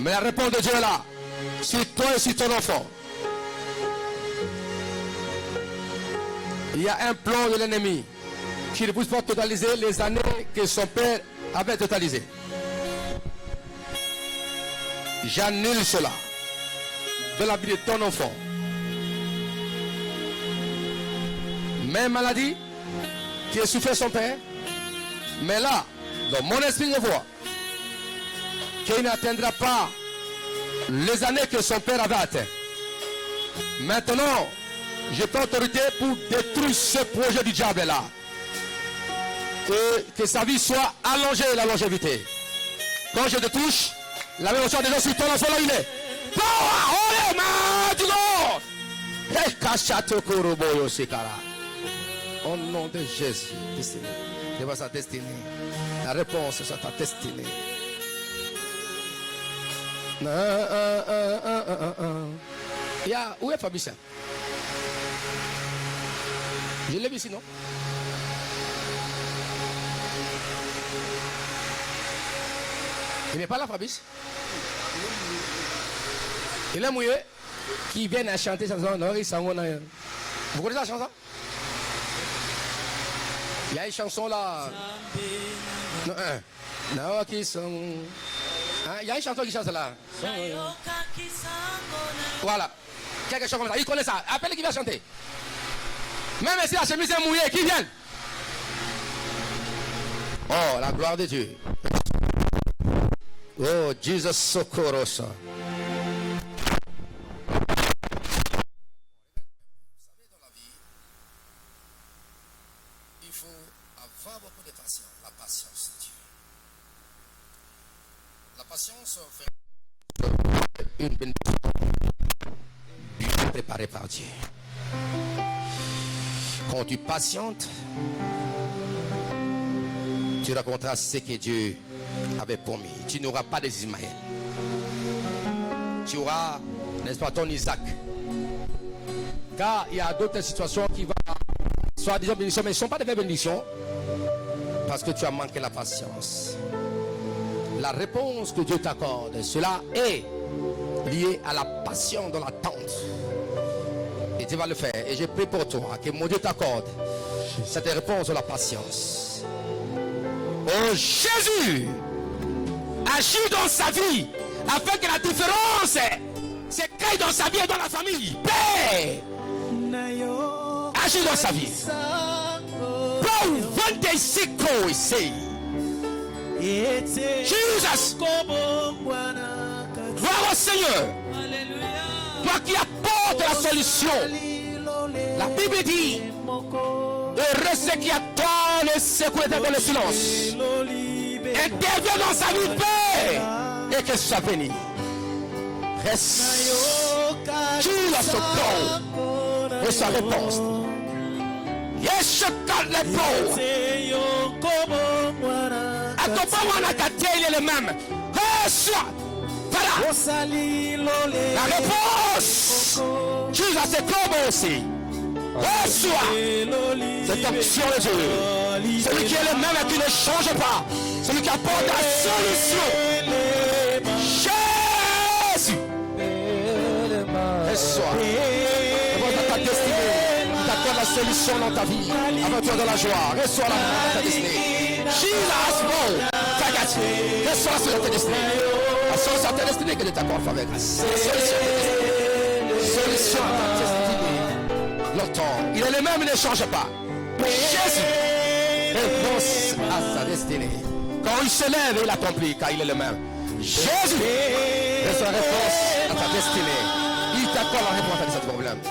Mais la réponse de Dieu est là. Sur toi et sur ton enfant. Il y a un plan de l'ennemi qui ne pousse pas totaliser les années que son père avait totalisées. J'annule cela de la vie de ton enfant. Même maladie qui a souffert son père. Mais là, dans mon esprit, je vois qu'il n'atteindra pas les années que son père avait atteintes. Maintenant, j'ai pas autorité pour détruire ce projet du diable là. Et que sa vie soit allongée, la longévité. Quand je te touche, la même chose déjà sur ton enfant là, il est. Au nom de Jésus. Je vois sa destinée. La réponse est sur ta destinée. Où est Fabrice? Je l'ai vu ici, non? Il n'est pas là, Fabrice? Il est mouillé. Qui vient à chanter cette chanson. Vous connaissez la chanson? Il y a une chanson là. Non, qui sont. Il y a une chanson qui chante là. Voilà. Quelque chose comme ça. Il connaît ça. Appelez qui va chanter. Même si la chemise est mouillée, qui vient? Oh, la gloire de Dieu. Oh, Jesus Socorrosa. Une bénédiction bien préparée par Dieu. Quand tu patientes, tu raconteras ce que Dieu avait promis. Tu n'auras pas des Ismaël. Tu auras, n'est-ce pas, ton Isaac. Car il y a d'autres situations qui vont soit disons bénédictions, mais ce ne sont pas des vraies bénédictions. Parce que tu as manqué la patience. La réponse que Dieu t'accorde, cela est lié à la passion de l'attente. Et tu vas le faire. Et je prie pour toi que mon Dieu t'accorde cette réponse de la patience. Oh, Jésus agit dans sa vie afin que la différence se crée dans sa vie et dans la famille. Père, agis dans sa vie. Pour 26 ans ici. Jesus, gloire au Seigneur. Toi qui apportes la solution. La Bible dit, heureux ceux qui attendent le secours dans le silence. Interviens dans sa vie, Père, et que ça bénisse. Reste. Tu as ce temps et sa réponse. Yes, je calme les pauvres. À ton pas, on a gâté le même. Reçois. Voilà. La réponse. Tu as ce temps aussi. Reçois cette option de Dieu. Celui qui est le même et qui ne change pas. Celui qui apporte la solution. Jésus. Reçois. Reçois ta destinée. Il t'apporte la solution dans ta vie. Aventure de la joie. Reçois la destinée. Jesus, bon. Reçois sur ta destinée. La solution à ta destinée que Dieu t'accorde avec. Solution à ta destinée. Longtemps. Il est le même, il ne change pas. Jésus. Réponse à sa destinée. Quand il se lève, il accomplit, car il est le même. Jésus. Reçois la réponse à ta destinée. Il t'accorde la réponse à tes problèmes.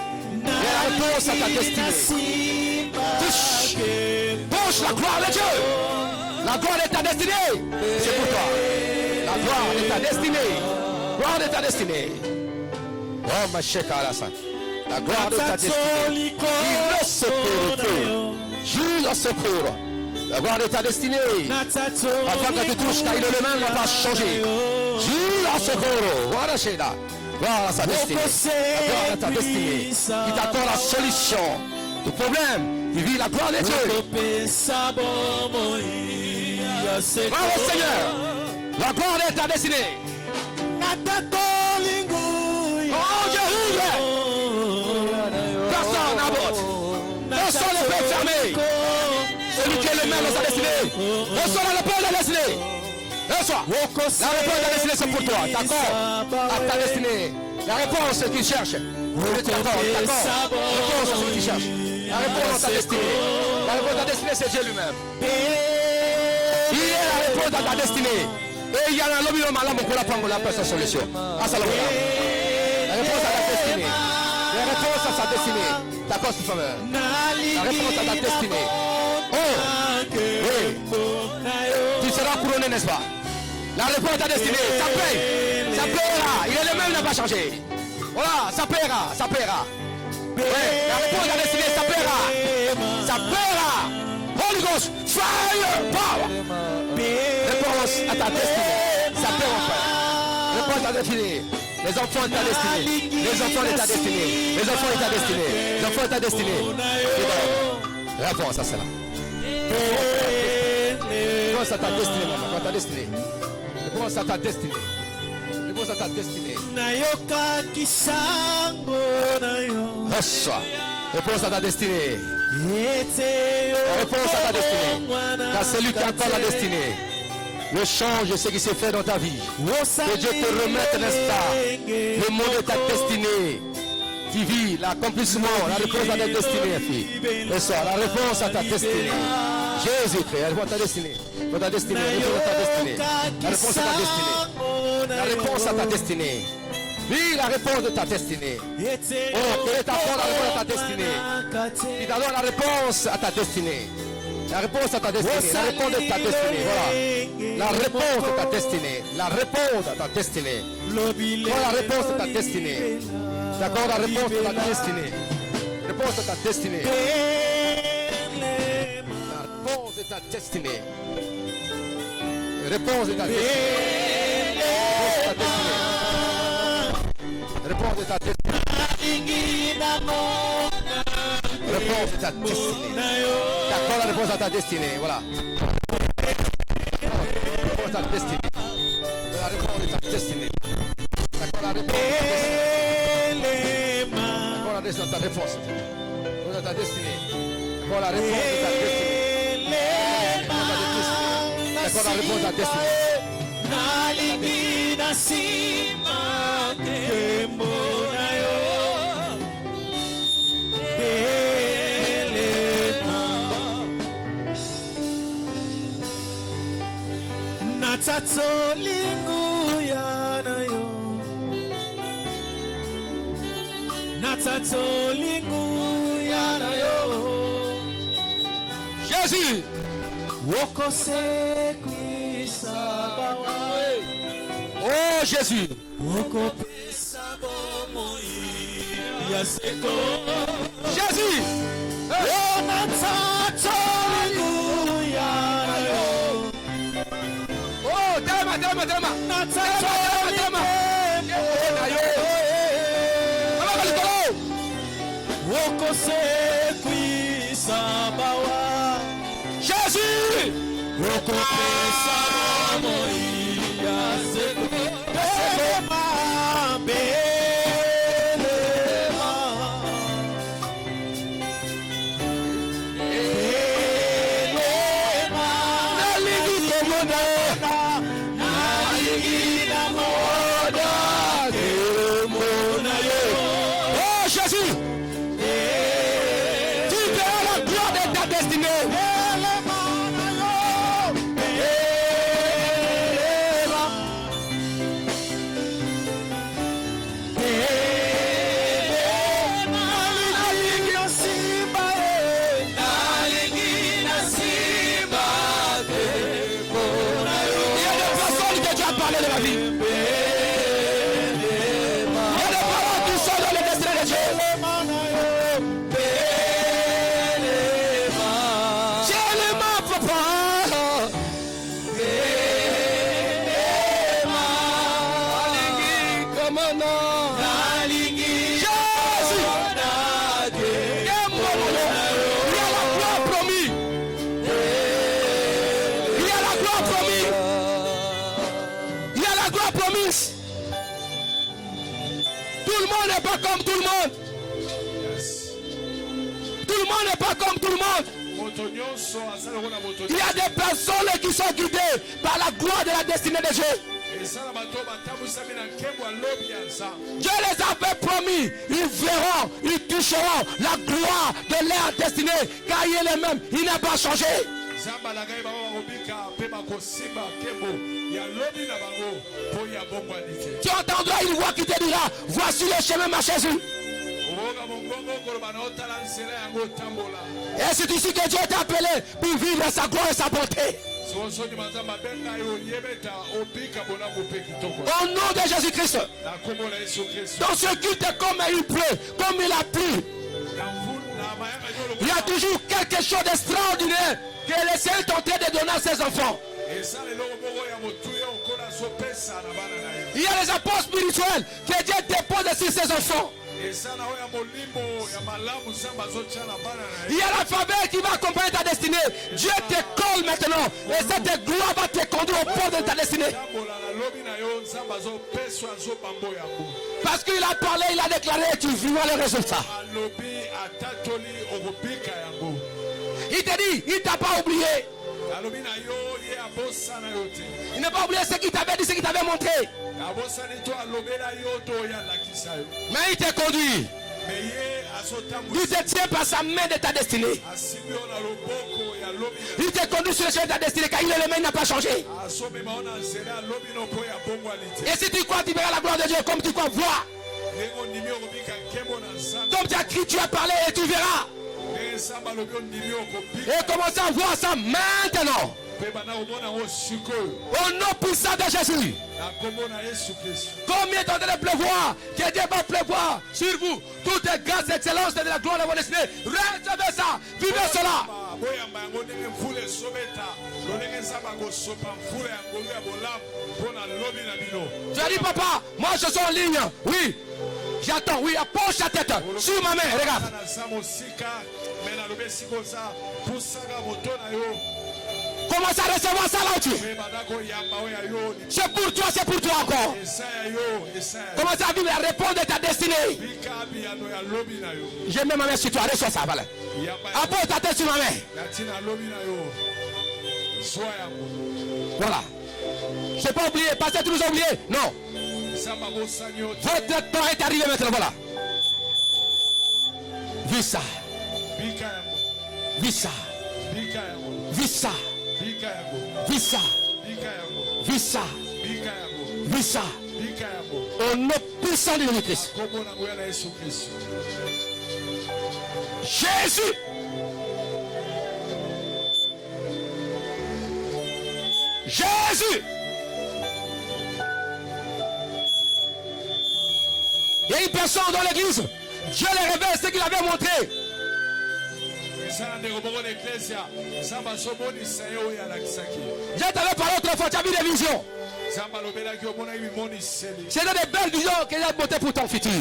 La réponse à ta destinée. Touche. Touche la gloire de Dieu. La gloire de ta destinée. C'est pour toi. La gloire de ta destinée. Gloire de ta destinée. Oh ma chère Kalasa. La gloire de ta destinée. Il le secours. Juge le secours. La gloire de ta destinée. Afin que tu touches, car il est le même, ne va pas changer. Juge le secours. Voilà Sheila. Gloire à sa destinée. La gloire de ta destinée. Il t'accorde la solution du problème. Il vit la gloire de Dieu. Bravo Seigneur. La gloire de ta destinée. Oh Dieu, personne n'abote. Personne ne peut fermer. Celui qui est le même dans sa destinée. Reçois la réponse de la destinée. Reçois. La réponse de la destinée c'est pour toi. D'accord. À ta destinée. La réponse qu'il cherche. D'accord. Réponse à celui qui cherche. La réponse à ta destinée. La réponse à ta destinée c'est Dieu lui-même. Il est la réponse à ta destinée. Et il y a un lobby de malade pour la prendre la personne solution. La réponse à ta destinée. La réponse à sa destinée. D'accord, c'est faveur. La réponse à ta destinée. Oh, oui. Tu seras couronné, n'est-ce pas? La réponse à ta destinée. Ça paye. Ça paiera. Il est le même, il n'a pas changé. Voilà, ça paiera. Ça paiera. Oui, la réponse à ta destinée, ça paiera. Ça paiera. Holy Holy Ghost, fire, power. Réponse à ta destinée. Ça peut en faire. Réponse à ta destinée. Les enfants de ta destinée. Les enfants de ta destinée. Les enfants de ta destinée. Les enfants de ta destinée. Réponse à cela. Réponse à ta destinée, maman. À ta destinée. Réponse à ta destinée. Réponse à ta destinée. Reçois. Réponse à ta destinée. Réponse à ta destinée. Car c'est lui qui accorde la destinée. Le change de ce qui s'est fait dans ta vie. Que Dieu te remette l'instant. Le monde de ta destinée. Tu vis l'accomplissement, la réponse à ta destinée, fille. Reçois la réponse à ta destinée. Jésus-Christ, réponse à ta destinée. Ta destinée, réponse à ta destinée. La réponse à ta destinée. La réponse à ta destinée. Oui, la réponse de ta destinée. Oh, quelle est ta réponse à ta destinée? Il t'adore la réponse à ta destinée. La réponse à ta destinée. La réponse de ta destinée. Voilà. La réponse de ta destinée. La réponse à ta destinée. Voilà la réponse de ta destinée. D'accord, la réponse de ta destinée. Réponse de ta destinée. La réponse de ta destinée. Réponse de ta destinée. Réponse de ta destinée. Réponse de ta destinée. D'accord, la réponse à ta destinée. Voilà. Réponse à ta destinée. La réponse de ta destinée. D'accord, la réponse de ta destinée. D'accord, la réponse de ta réponse. De ta destinée. D'accord, la réponse de ta destinée. D'accord, la réponse de ta destinée. Jésus. Oh Jésus. Jésus. Oh, dama. Jésus. Oh Jésus. Tu verras la gloire de ta destinée. Comme tout le monde. Tout le monde n'est pas comme tout le monde. Il y a des personnes qui sont guidées par la gloire de la destinée de Dieu. Dieu les avait promis, ils verront, ils toucheront la gloire de leur destinée, car il est le même, il n'a pas changé. Tu entendras une voix qui te dira, voici le chemin, ma Jésus. Et c'est ici que Dieu t'a appelé pour vivre sa gloire et sa bonté. Au nom de Jésus-Christ. Dans ce culte, comme il pleut, comme il a plu. Il y a toujours quelque chose d'extraordinaire que le Seigneur est en train de donner à ses enfants. Il y a les apôtres spirituels que Dieu dépose sur ses enfants. Il y a la faveur qui va accompagner ta destinée. Dieu te colle maintenant. Et cette gloire va te conduire au port de ta destinée. Parce qu'il a parlé, il a déclaré, tu verras le résultat. Il te dit, il ne t'a pas oublié. Il n'a pas oublié ce qu'il t'avait dit, ce qu'il t'avait montré. Mais il te conduit. Il te tient par sa main de ta destinée. Il te conduit sur le chemin de ta destinée car il est le même, il n'a pas changé. Et si tu crois, tu verras la gloire de Dieu comme tu crois voir. Comme tu as crié, tu as parlé et tu verras. Et commencez à voir ça maintenant. Au nom puissant de Jésus. Combien est en train de pleuvoir? Que Dieu va pleuvoir sur vous. Toute grâce, excellence de la gloire de votre destinée. Recevez ça. Vivez cela. Tu as dit, papa, moi je suis en ligne. Oui. J'attends, oui, approche ta tête sur ma main, regarde. Commence à recevoir ça là où tu es. C'est pour toi encore. Commence à vivre la réponse de ta destinée. Je mets ma main sur toi, reçois ça, voilà. Approche ta tête sur ma main. Voilà. Je n'ai pas oublié, parce que tu nous as oublié. Non. Votre temps est arrivé maintenant, voilà. Vis ça. Vis ça. Vis ça. Vis ça. Vis ça. Vis ça. Au nom puissant de Jésus-Christ. Jésus. Jésus. Il y a une personne dans l'église. Dieu le révèle ce qu'il avait montré. Dieu t'avait parlé autrefois, tu as vu des visions. C'est des belles visions que j'ai montrées pour ton futur.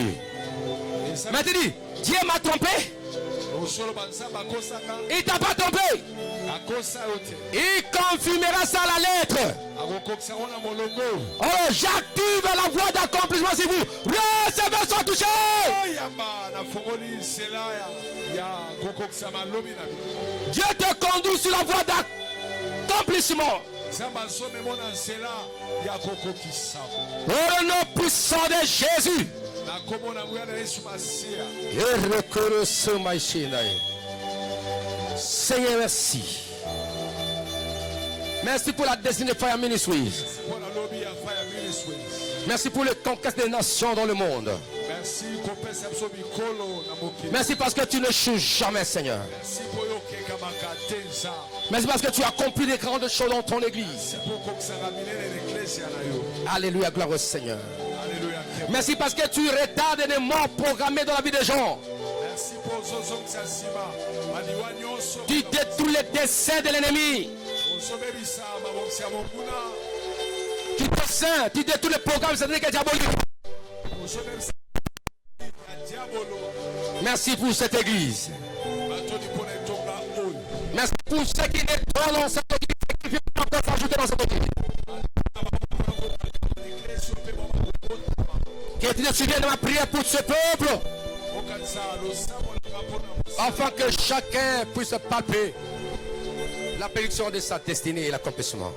Mais tu dis, Dieu m'a trompé. Il t'a pas trompé. Il confirmera ça à la lettre. Oh, j'active la voie d'accomplissement sur vous. Recevez son toucher. Dieu te conduit sur la voie d'accomplissement. Au nom puissant de Jésus. Seigneur, merci. Merci pour la destinée Fire Ministries. Merci pour les conquêtes des nations dans le monde. Merci parce que tu ne joues jamais, Seigneur. Merci parce que tu as accompli des grandes choses dans ton église. Alléluia, gloire au Seigneur. Merci parce que tu retardes des morts programmées dans la vie des gens. Tu détruis les desseins de l'ennemi. Tu détruis les programmes sataniques et diaboliques. Merci pour cette église. Merci pour ceux qui n'est pas dans cette église et qui viennent encore s'ajouter dans cette église. Que tu te souviennes de ma prière pour ce peuple. Afin que chacun puisse palper la bénédiction de sa destinée et l'accomplissement.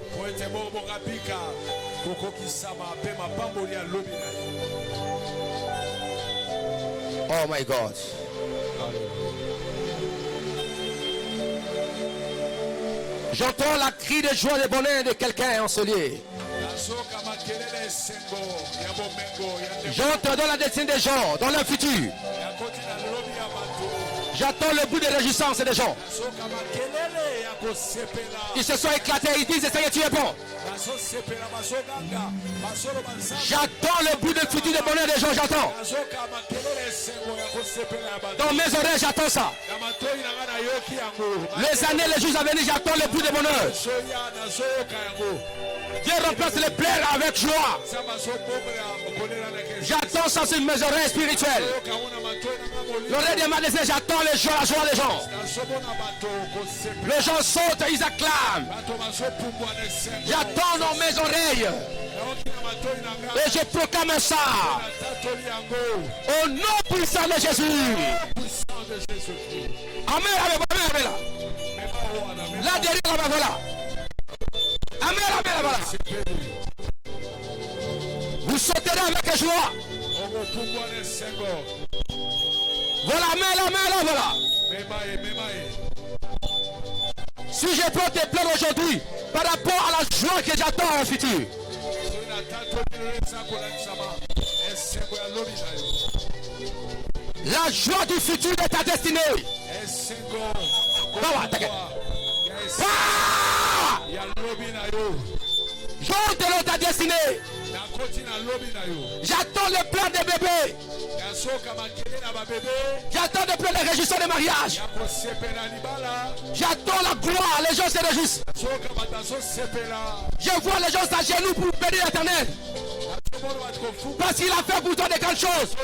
Oh my God. J'entends la cri de joie et de bonheur de quelqu'un en ce lieu. J'entends dans la destinée des gens, dans leur futur. J'attends le bout de résistance des gens. Ils se sont éclatés, ils disent Seigneur, tu es bon. J'attends le bout de futur de bonheur des gens, j'attends. Dans mes oreilles, j'attends ça. Les années, les jours à venir, j'attends le bout de bonheur. Dieu remplace les pleurs avec joie. J'attends ça sur mes oreilles spirituelles. L'oreille de ma désir, j'attends la joie des gens. Les gens sautent, ils acclament. J'attends dans mes oreilles. Et je proclame ça. Au nom puissant de Jésus. Amen, amen, amen. Là derrière, là-bas, voilà. Amen, amen, voilà. Vous sauterez avec joie. Voilà, amen, amen, voilà. Si je peux te plaire aujourd'hui par rapport à la joie que j'attends au futur. La joie du futur de ta destinée. Joie de ta destinée. J'attends le plan des bébés. J'attends le plan de réjouissance de mariage. J'attends la gloire. Les gens se réjouissent. Je vois les gens s'agenouillent pour bénir l'Éternel. Parce qu'il a fait pour toi de grandes choses.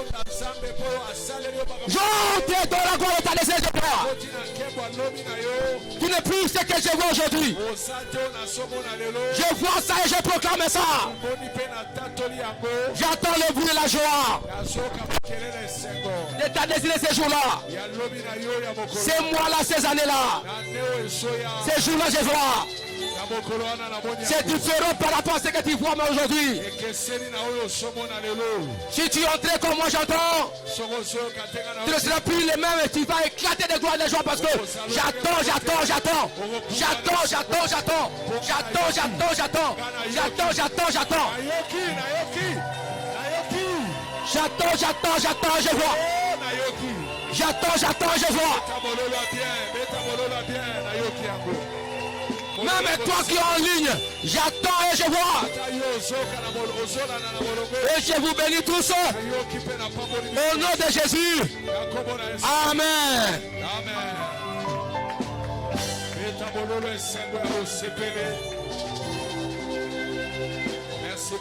J'entre dans la gloire de ta destinée de gloire. Tu n'es plus ce que je vois aujourd'hui. Je vois ça et je proclame ça. J'attends le bruit de la joie. De ta destinée ces jours-là. Ces mois-là, ces années-là. Ces jours-là, je vois. C'est différent par rapport à ce que tu vois aujourd'hui. Si tu entrais comme moi j'entends, tu ne seras plus les mêmes et tu vas éclater de gloire et de joie parce que j'attends. Je vois. J'attends, je vois. Même toi qui es en ligne, j'attends et je vois. Et je vous bénis tous au nom de Jésus. Amen. Merci.